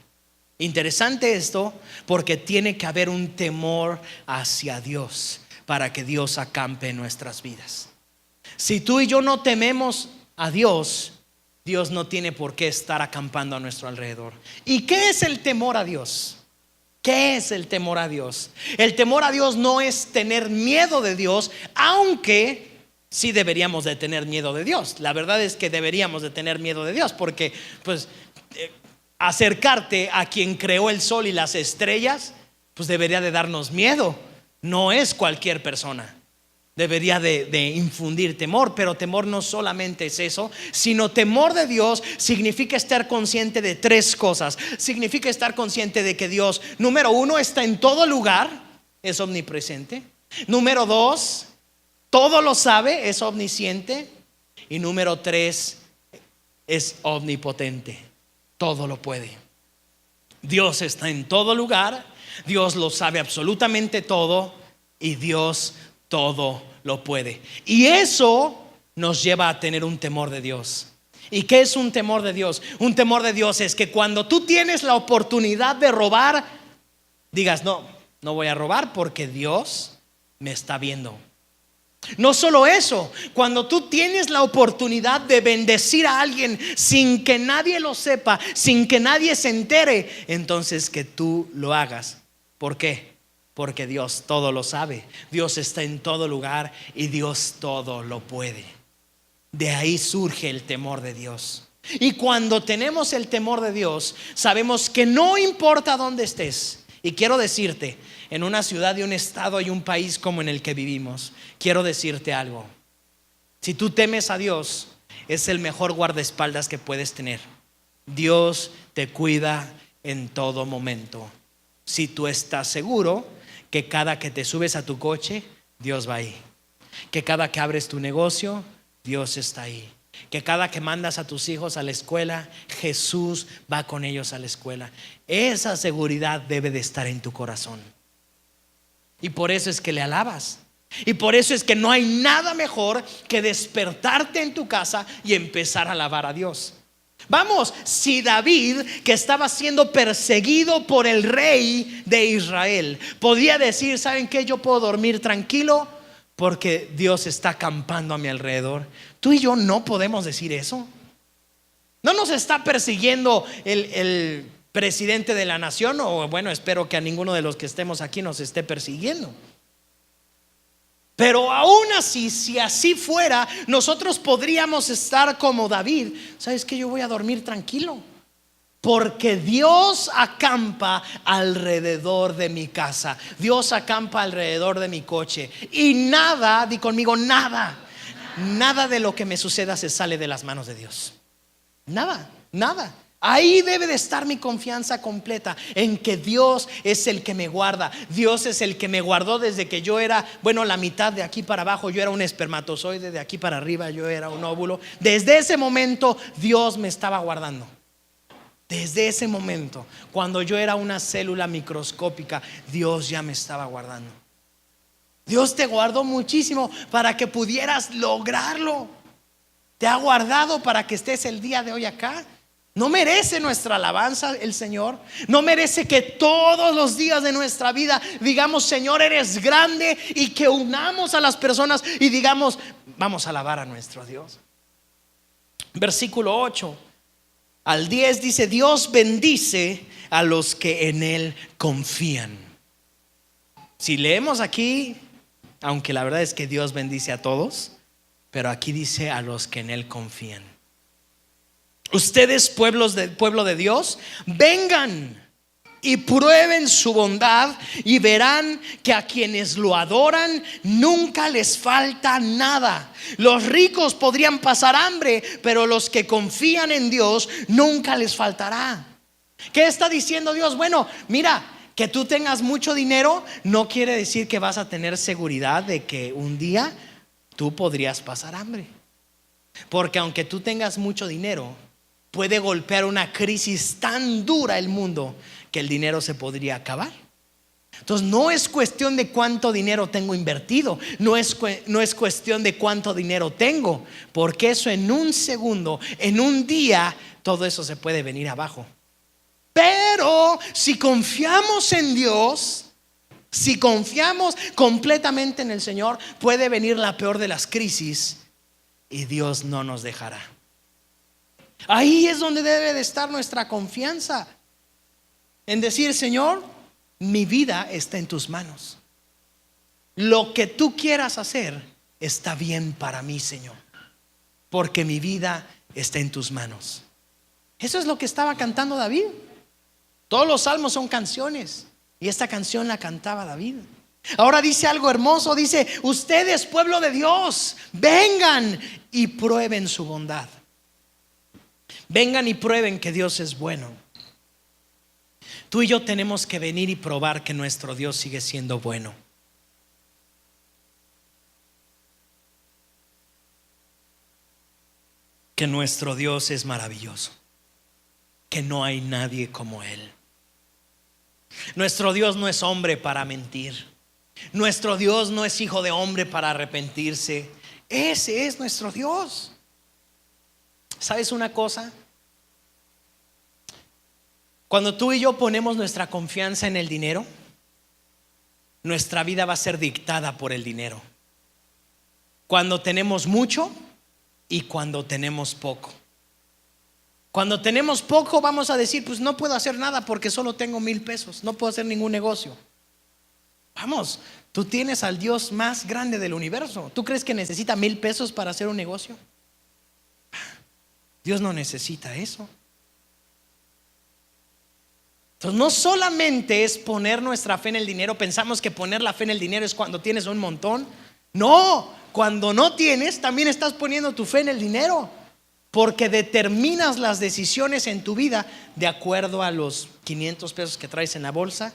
Interesante esto, porque tiene que haber un temor hacia Dios para que Dios acampe en nuestras vidas. Si tú y yo no tememos a Dios, Dios no tiene por qué estar acampando a nuestro alrededor. ¿Y qué es el temor a Dios? ¿Qué es el temor a Dios? El temor a Dios no es tener miedo de Dios, aunque sí deberíamos de tener miedo de Dios. La verdad es que deberíamos de tener miedo de Dios, porque acercarte a quien creó el sol y las estrellas, pues debería de darnos miedo. No es cualquier persona. Debería de infundir temor, pero temor no solamente es eso, sino temor de Dios significa estar consciente de tres cosas. Significa estar consciente de que Dios, número uno, está en todo lugar, es omnipresente. Número dos, todo lo sabe, es omnisciente. Y número tres, es omnipotente, todo lo puede. Dios está en todo lugar, Dios lo sabe absolutamente todo, y Dios todo lo puede. Y eso nos lleva a tener un temor de Dios. ¿Y qué es un temor de Dios? Un temor de Dios es que cuando tú tienes la oportunidad de robar, digas, no, no voy a robar porque Dios me está viendo. No solo eso, cuando tú tienes la oportunidad de bendecir a alguien sin que nadie lo sepa, sin que nadie se entere, entonces que tú lo hagas. ¿Por qué? Porque Dios todo lo sabe. Dios está en todo lugar y Dios todo lo puede. De ahí surge el temor de Dios. Y cuando tenemos el temor de Dios, sabemos que no importa dónde estés. Y quiero decirte, en una ciudad y un estado y un país como en el que vivimos, quiero decirte algo. Si tú temes a Dios, es el mejor guardaespaldas que puedes tener. Dios te cuida en todo momento. Si tú estás seguro que cada que te subes a tu coche, Dios va ahí. Que cada que abres tu negocio, Dios está ahí. Que cada que mandas a tus hijos a la escuela, Jesús va con ellos a la escuela. Esa seguridad debe de estar en tu corazón. Y por eso es que le alabas. Y por eso es que no hay nada mejor que despertarte en tu casa y empezar a alabar a Dios. Vamos, si David, que estaba siendo perseguido por el rey de Israel, podía decir, ¿saben qué? Yo puedo dormir tranquilo porque Dios está acampando a mi alrededor. Tú y yo no podemos decir eso. No nos está persiguiendo el presidente de la nación, o bueno, espero que a ninguno de los que estemos aquí nos esté persiguiendo. Pero aún así, si así fuera, nosotros podríamos estar como David. ¿Sabes qué? Yo voy a dormir tranquilo porque Dios acampa alrededor de mi casa. Dios acampa alrededor de mi coche. Y nada, di conmigo, nada de lo que me suceda se sale de las manos de Dios. Nada. Ahí debe de estar mi confianza completa en que Dios es el que me guarda. Dios es el que me guardó desde que yo era, bueno, la mitad de aquí para abajo yo era un espermatozoide, de aquí para arriba yo era un óvulo. Desde ese momento Dios me estaba guardando. Desde ese momento, cuando yo era una célula microscópica, Dios ya me estaba guardando. Dios te guardó muchísimo para que pudieras lograrlo. Te ha guardado para que estés el día de hoy acá. No merece nuestra alabanza el Señor. No merece que todos los días de nuestra vida digamos, Señor, eres grande, y que unamos a las personas y digamos, vamos a alabar a nuestro Dios. Versículo 8 al 10 dice, Dios bendice a los que en Él confían. Si leemos aquí, aunque la verdad es que Dios bendice a todos, pero aquí dice a los que en Él confían. Ustedes, pueblo de Dios, vengan y prueben su bondad y verán que a quienes lo adoran nunca les falta nada. Los ricos podrían pasar hambre, pero los que confían en Dios nunca les faltará. ¿Qué está diciendo Dios? Bueno, mira, que tú tengas mucho dinero no quiere decir que vas a tener seguridad de que un día tú podrías pasar hambre. Porque aunque tú tengas mucho dinero, puede golpear una crisis tan dura el mundo que el dinero se podría acabar. Entonces no es cuestión de cuánto dinero tengo invertido, no es cuestión de cuánto dinero tengo, porque eso en un segundo, en un día, todo eso se puede venir abajo. Pero si confiamos en Dios, si confiamos completamente en el Señor, puede venir la peor de las crisis y Dios no nos dejará. Ahí es donde debe de estar nuestra confianza, en decir, Señor, mi vida está en tus manos. Lo que tú quieras hacer está bien para mí, Señor, porque mi vida está en tus manos. Eso es lo que estaba cantando David. Todos los salmos son canciones, y esta canción la cantaba David. Ahora dice algo hermoso, dice, ustedes, pueblo de Dios, vengan y prueben su bondad. Vengan y prueben que Dios es bueno. Tú y yo tenemos que venir y probar que nuestro Dios sigue siendo bueno. Que nuestro Dios es maravilloso. Que no hay nadie como Él. Nuestro Dios no es hombre para mentir. Nuestro Dios no es hijo de hombre para arrepentirse. Ese es nuestro Dios. ¿Sabes una cosa? Cuando tú y yo ponemos nuestra confianza en el dinero, nuestra vida va a ser dictada por el dinero. Cuando tenemos mucho y cuando tenemos poco. Cuando tenemos poco vamos a decir, pues no puedo hacer nada porque solo tengo 1,000 pesos, no puedo hacer ningún negocio. Vamos, tú tienes al Dios más grande del universo. ¿Tú crees que necesita 1,000 pesos para hacer un negocio? Dios no necesita eso. Entonces no solamente es poner nuestra fe en el dinero. Pensamos que poner la fe en el dinero es cuando tienes un montón. No, cuando no tienes también estás poniendo tu fe en el dinero, porque determinas las decisiones en tu vida de acuerdo a los 500 pesos que traes en la bolsa.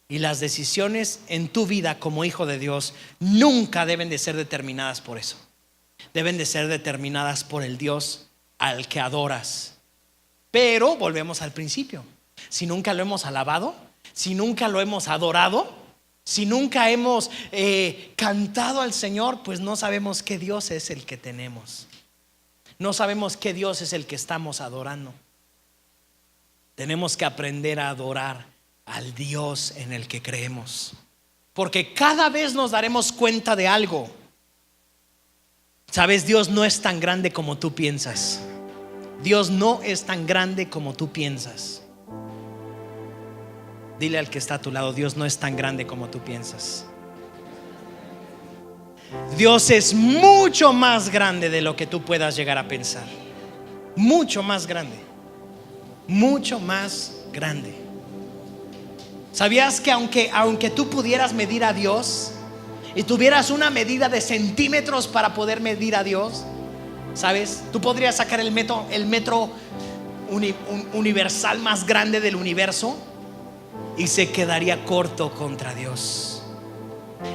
Y las decisiones en tu vida como hijo de Dios nunca deben de ser determinadas por eso. Deben de ser determinadas por el Dios al que adoras. Pero volvemos al principio. Si nunca lo hemos alabado, si nunca lo hemos adorado, si nunca hemos cantado al Señor, pues no sabemos qué Dios es el que tenemos. No sabemos qué Dios es el que estamos adorando. Tenemos que aprender a adorar al Dios en el que creemos, porque cada vez nos daremos cuenta de algo. Sabes, Dios no es tan grande como tú piensas. Dios no es tan grande como tú piensas. Dile al que está a tu lado: Dios no es tan grande como tú piensas. Dios es mucho más grande de lo que tú puedas llegar a pensar. Mucho más grande. Mucho más grande. ¿Sabías que aunque tú pudieras medir a Dios y tuvieras una medida de centímetros para poder medir a Dios, ¿sabes? Tú podrías sacar el metro universal más grande del universo y se quedaría corto contra Dios.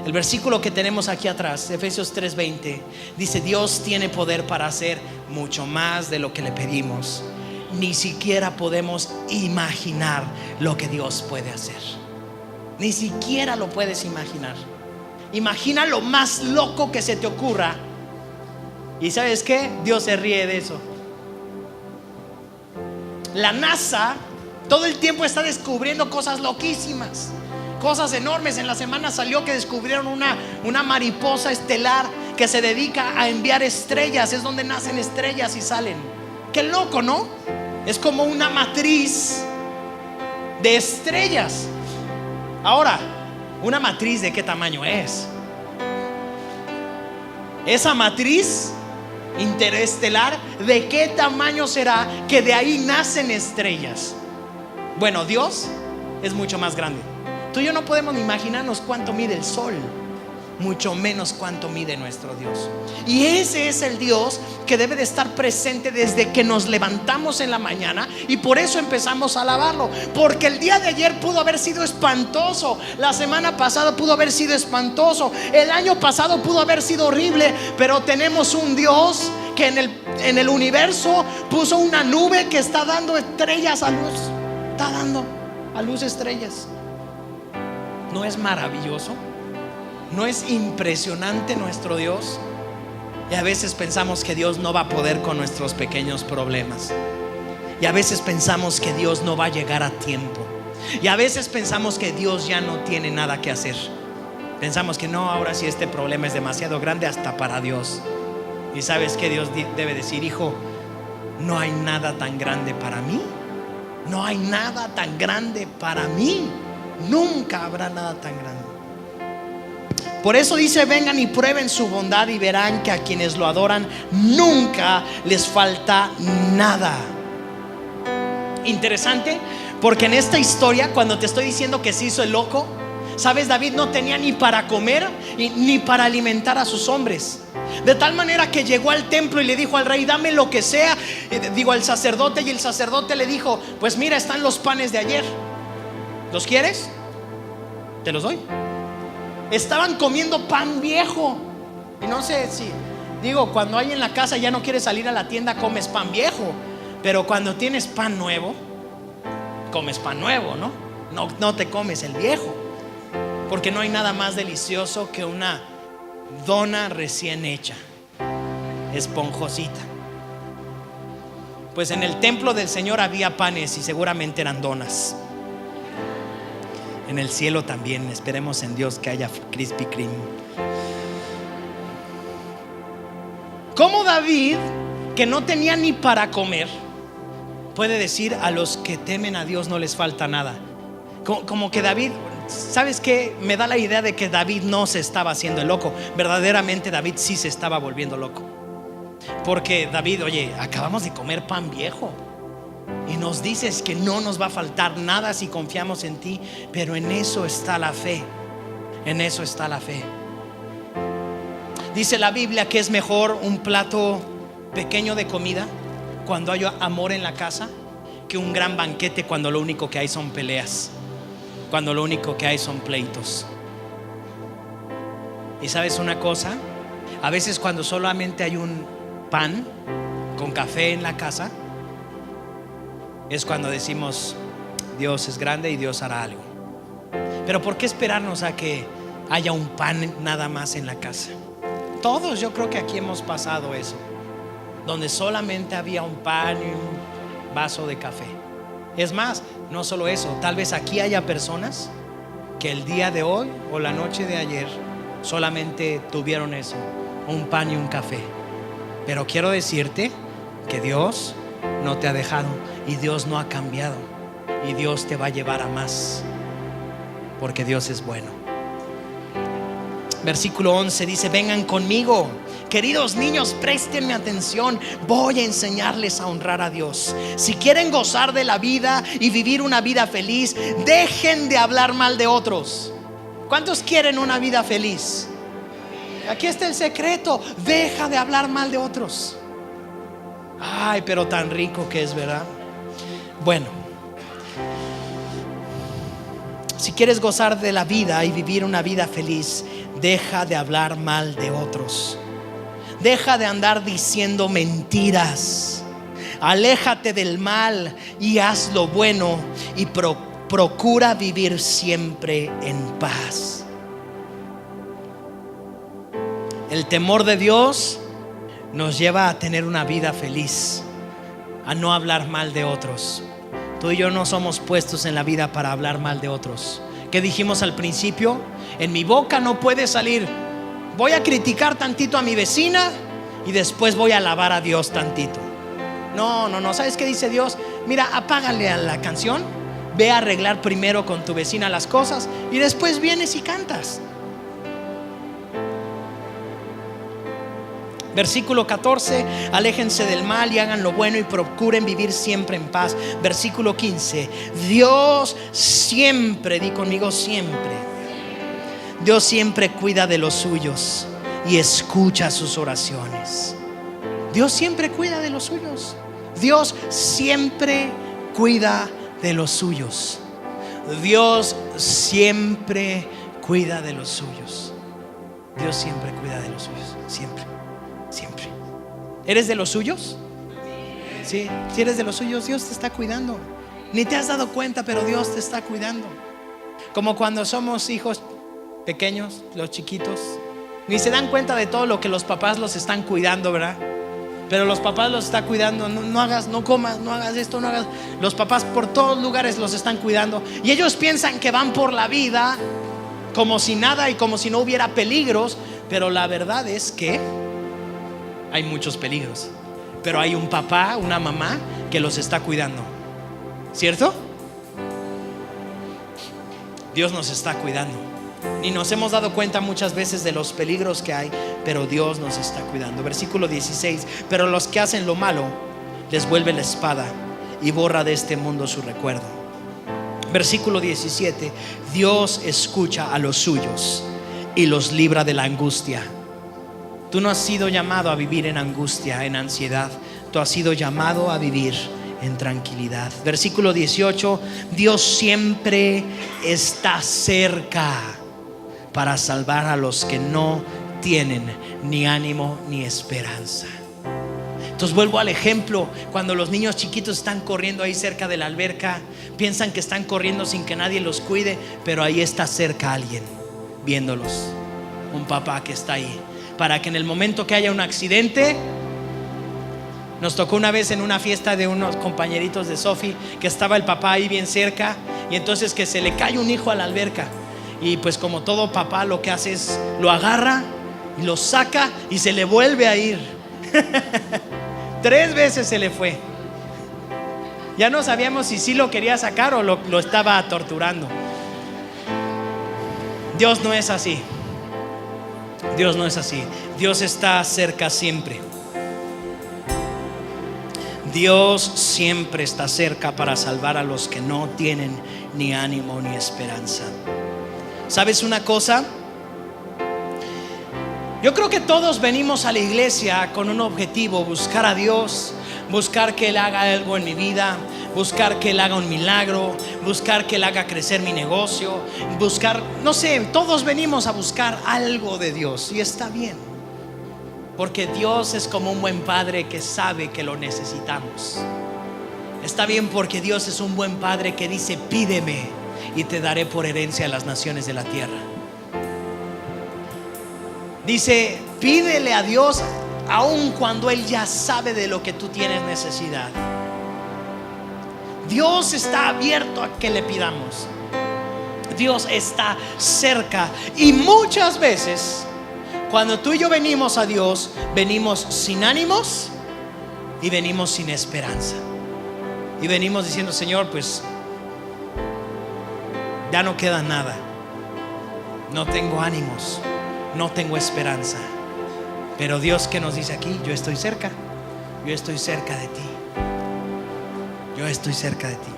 El versículo que tenemos aquí atrás, Efesios 3:20, dice: Dios tiene poder para hacer mucho más de lo que le pedimos. Ni siquiera podemos imaginar lo que Dios puede hacer. Ni siquiera lo puedes imaginar. Imagina lo más loco que se te ocurra, y ¿sabes qué? Dios se ríe de eso. La NASA todo el tiempo está descubriendo cosas loquísimas, cosas enormes. En la semana salió que descubrieron una mariposa estelar que se dedica a enviar estrellas. Es donde nacen estrellas y salen. Qué loco, ¿no? Es como una matriz de estrellas. Ahora, ¿una matriz de qué tamaño es? Esa matriz interestelar, ¿de qué tamaño será que de ahí nacen estrellas? Bueno, Dios es mucho más grande. Tú y yo no podemos ni imaginarnos cuánto mide el sol, mucho menos cuánto mide nuestro Dios. Y ese es el Dios que debe de estar presente desde que nos levantamos en la mañana. Y por eso empezamos a alabarlo, porque el día de ayer pudo haber sido espantoso, la semana pasada pudo haber sido espantoso, el año pasado pudo haber sido horrible, pero tenemos un Dios que en el universo puso una nube que está dando estrellas a luz. Está dando a luz estrellas. ¿No es maravilloso? ¿No es impresionante nuestro Dios? Y a veces pensamos que Dios no va a poder con nuestros pequeños problemas. Y a veces pensamos que Dios no va a llegar a tiempo. Y a veces pensamos que Dios ya no tiene nada que hacer. Pensamos que no, ahora sí este problema es demasiado grande hasta para Dios. Y sabes que Dios debe decir: hijo, no hay nada tan grande para mí. No hay nada tan grande para mí. Nunca habrá nada tan grande. Por eso dice: vengan y prueben su bondad y verán que a quienes lo adoran nunca les falta nada. Interesante, porque en esta historia, cuando te estoy diciendo que se hizo el loco, sabes, David no tenía ni para comer ni para alimentar a sus hombres. De tal manera que llegó al templo y le dijo al rey: dame lo que sea, al sacerdote. Y el sacerdote le dijo: pues mira, están los panes de ayer, ¿los quieres? Te los doy. Estaban comiendo pan viejo. Y no sé si, cuando hay en la casa ya no quieres salir a la tienda, comes pan viejo. Pero cuando tienes pan nuevo, comes pan nuevo, ¿no? No te comes el viejo. Porque no hay nada más delicioso que una dona recién hecha, esponjosita. Pues en el templo del Señor había panes y seguramente eran donas. En el cielo también, esperemos en Dios que haya Krispy Kreme. ¿Cómo David, que no tenía ni para comer, puede decir a los que temen a Dios no les falta nada? Como que David, ¿sabes qué? Me da la idea de que David no se estaba haciendo el loco. Verdaderamente David sí se estaba volviendo loco. Porque David, oye, acabamos de comer pan viejo y nos dices que no nos va a faltar nada si confiamos en ti. Pero en eso está la fe. En eso está la fe. Dice la Biblia que es mejor un plato pequeño de comida cuando hay amor en la casa que un gran banquete cuando lo único que hay son peleas, cuando lo único que hay son pleitos. Y sabes una cosa, a veces cuando solamente hay un pan con café en la casa, es cuando decimos Dios es grande y Dios hará algo. Pero ¿por qué esperarnos a que haya un pan nada más en la casa? Todos, yo creo que aquí hemos pasado eso, donde solamente había un pan y un vaso de café. Es más, no solo eso, tal vez aquí haya personas que el día de hoy o la noche de ayer solamente tuvieron eso, un pan y un café. Pero quiero decirte que Dios no te ha dejado y Dios no ha cambiado, y Dios te va a llevar a más, porque Dios es bueno. Versículo 11 dice: vengan conmigo, queridos niños, préstenme atención. Voy a enseñarles a honrar a Dios. Si quieren gozar de la vida y vivir una vida feliz, dejen de hablar mal de otros. ¿Cuántos quieren una vida feliz? Aquí está el secreto: deja de hablar mal de otros. Ay, pero tan rico que es, ¿verdad? Bueno, si quieres gozar de la vida y vivir una vida feliz, deja de hablar mal de otros. Deja de andar diciendo mentiras. Aléjate del mal y haz lo bueno, y procura vivir siempre en paz. El temor de Dios nos lleva a tener una vida feliz, a no hablar mal de otros. Tú y yo no somos puestos en la vida para hablar mal de otros. ¿Qué dijimos al principio? En mi boca no puede salir: voy a criticar tantito a mi vecina y después voy a alabar a Dios tantito. No. ¿Sabes qué dice Dios? Mira, apágale a la canción, ve a arreglar primero con tu vecina las cosas y después vienes y cantas. Versículo 14: aléjense del mal y hagan lo bueno y procuren vivir siempre en paz. Versículo 15: Dios siempre, di conmigo, siempre. Dios siempre cuida de los suyos y escucha sus oraciones. Dios siempre cuida de los suyos. Dios siempre cuida de los suyos. Dios siempre cuida de los suyos. Dios siempre cuida de los suyos. Siempre. Siempre. ¿Eres de los suyos? Sí, si eres de los suyos, Dios te está cuidando. Ni te has dado cuenta, pero Dios te está cuidando. Como cuando somos hijos pequeños, los chiquitos, ni se dan cuenta de todo lo que los papás los están cuidando, ¿verdad? Pero los papás los están cuidando. No hagas, no comas, no hagas esto, no hagas. Los papás por todos lugares los están cuidando. Y ellos piensan que van por la vida como si nada y como si no hubiera peligros. Pero la verdad es que hay muchos peligros, pero hay un papá, una mamá que los está cuidando, ¿cierto? Dios nos está cuidando. Ni nos hemos dado cuenta muchas veces de los peligros que hay, pero Dios nos está cuidando. Versículo 16: pero los que hacen lo malo les vuelve la espada y borra de este mundo su recuerdo. Versículo 17: Dios escucha a los suyos y los libra de la angustia. Tú no has sido llamado a vivir en angustia, en ansiedad. Tú has sido llamado a vivir en tranquilidad. Versículo 18: Dios siempre está cerca para salvar a los que no tienen ni ánimo ni esperanza. Entonces vuelvo al ejemplo: cuando los niños chiquitos están corriendo ahí cerca de la alberca, piensan que están corriendo sin que nadie los cuide, pero ahí está cerca alguien viéndolos, un papá que está ahí, para que en el momento que haya un accidente Nos tocó una vez en una fiesta de unos compañeritos de Sofi, que estaba el papá ahí bien cerca, y entonces que se le cae un hijo a la alberca. Y pues como todo papá lo que hace es lo agarra y lo saca y se le vuelve a ir. 3 veces se le fue. Ya no sabíamos si sí lo quería sacar o lo estaba torturando. Dios no es así. Dios no es así. Dios está cerca siempre. Dios siempre está cerca para salvar a los que no tienen ni ánimo ni esperanza. ¿Sabes una cosa? Yo creo que todos venimos a la iglesia con un objetivo: buscar a Dios, buscar que Él haga algo en mi vida, buscar que Él haga un milagro, buscar que Él haga crecer mi negocio, buscar, no sé, todos venimos a buscar algo de Dios, y está bien, porque Dios es como un buen padre que sabe que lo necesitamos. Está bien porque Dios es un buen padre que dice: pídeme y te daré por herencia a las naciones de la tierra. Dice: pídele a Dios aun cuando Él ya sabe de lo que tú tienes necesidad. Dios está abierto a que le pidamos. Dios está cerca. Y muchas veces cuando tú y yo venimos a Dios, venimos sin ánimos y venimos sin esperanza. Y venimos diciendo: Señor, pues ya no queda nada, no tengo ánimos, no tengo esperanza. Pero Dios, ¿qué nos dice aquí? Yo estoy cerca, yo estoy cerca de ti, yo estoy cerca de ti,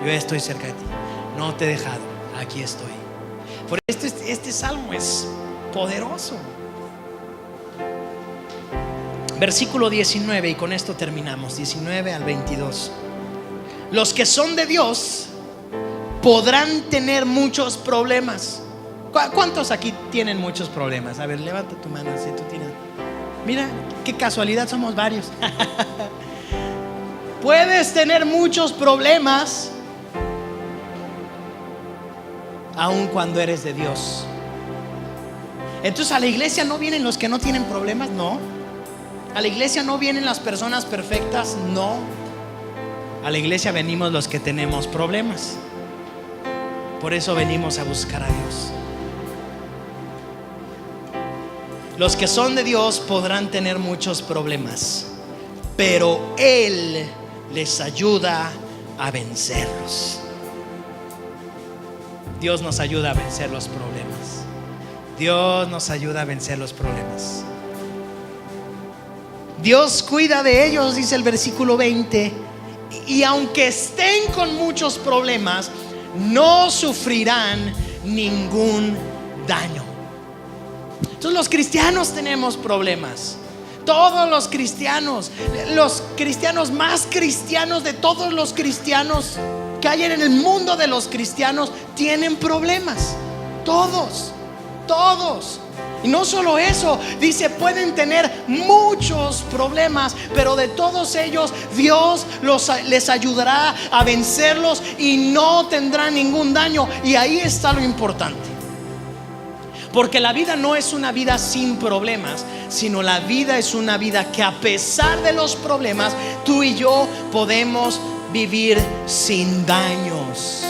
yo estoy cerca de ti. No te he dejado, aquí estoy. Por esto este salmo es poderoso. Versículo 19, y con esto terminamos, 19 al 22. Los que son de Dios podrán tener muchos problemas. ¿Cuántos aquí tienen muchos problemas? A ver, levanta tu mano si tú tienes. Mira, qué casualidad, somos varios. Puedes tener muchos problemas aun cuando eres de Dios. Entonces, a la iglesia no vienen los que no tienen problemas, no. A la iglesia no vienen las personas perfectas, no. A la iglesia venimos los que tenemos problemas. Por eso venimos a buscar a Dios. Los que son de Dios podrán tener muchos problemas, pero Él les ayuda a vencerlos. Dios nos ayuda a vencer los problemas. Dios nos ayuda a vencer los problemas. Dios cuida de ellos, dice el versículo 20. Y aunque estén con muchos problemas, no sufrirán ningún daño. Entonces, los cristianos tenemos problemas. Todos los cristianos más cristianos de todos los cristianos que hay en el mundo de los cristianos tienen problemas. Todos. Y no solo eso, dice, pueden tener muchos problemas, pero de todos ellos Dios les ayudará a vencerlos y no tendrán ningún daño. Y ahí está lo importante. Porque la vida no es una vida sin problemas, sino la vida es una vida que, a pesar de los problemas, tú y yo podemos vivir sin daños,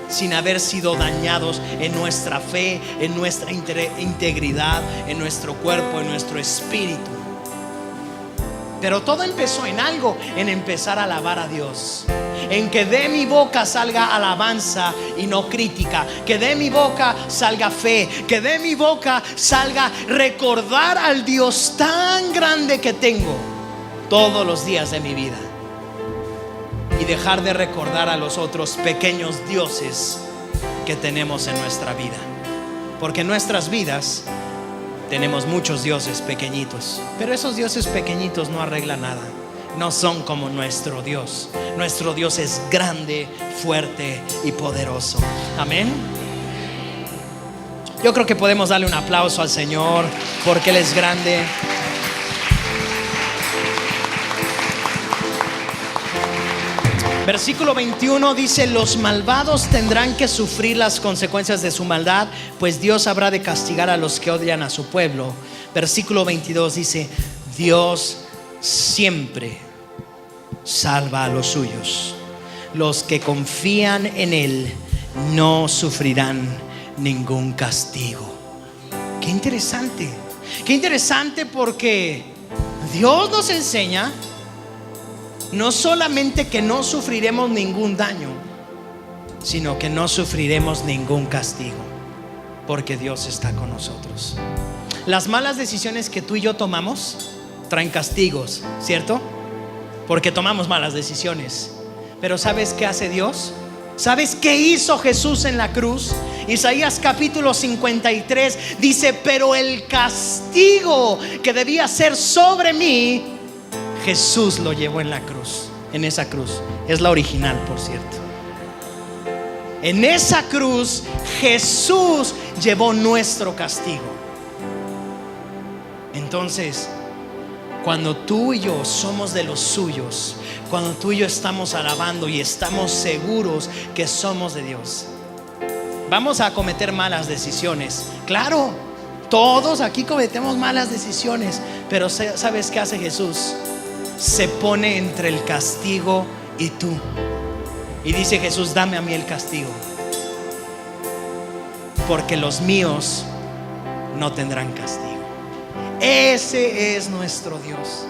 sin haber sido dañados en nuestra fe, en nuestra integridad, en nuestro cuerpo, en nuestro espíritu. Pero todo empezó en algo, en empezar a alabar a Dios, en que de mi boca salga alabanza y no crítica, que de mi boca salga fe, que de mi boca salga recordar al Dios tan grande que tengo todos los días de mi vida, y dejar de recordar a los otros pequeños dioses que tenemos en nuestra vida. Porque en nuestras vidas tenemos muchos dioses pequeñitos, pero esos dioses pequeñitos no arreglan nada. No son como nuestro Dios. Nuestro Dios es grande, fuerte y poderoso. Amén. Yo creo que podemos darle un aplauso al Señor porque Él es grande. Versículo 21 dice: los malvados tendrán que sufrir las consecuencias de su maldad, pues Dios habrá de castigar a los que odian a su pueblo. Versículo 22 dice: Dios siempre salva a los suyos. Los que confían en Él no sufrirán ningún castigo. Qué interesante. Qué interesante, porque Dios nos enseña no solamente que no sufriremos ningún daño, sino que no sufriremos ningún castigo, porque Dios está con nosotros. Las malas decisiones que tú y yo tomamos traen castigos, ¿cierto? Porque tomamos malas decisiones. Pero ¿sabes qué hace Dios? ¿Sabes qué hizo Jesús en la cruz? Isaías capítulo 53 dice: pero el castigo que debía ser sobre mí, Jesús lo llevó en la cruz. En esa cruz, es la original, por cierto. En esa cruz Jesús llevó nuestro castigo. Entonces, cuando tú y yo somos de los suyos, cuando tú y yo estamos alabando y estamos seguros que somos de Dios, vamos a cometer malas decisiones. Claro, todos aquí cometemos malas decisiones, pero ¿sabes qué hace Jesús? Se pone entre el castigo y tú, y dice Jesús: dame a mí el castigo, porque los míos no tendrán castigo. Ese es nuestro Dios.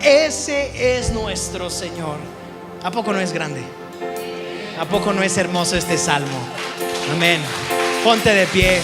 Ese es nuestro Señor. ¿A poco no es grande? ¿A poco no es hermoso este salmo? Amén. Ponte de pie.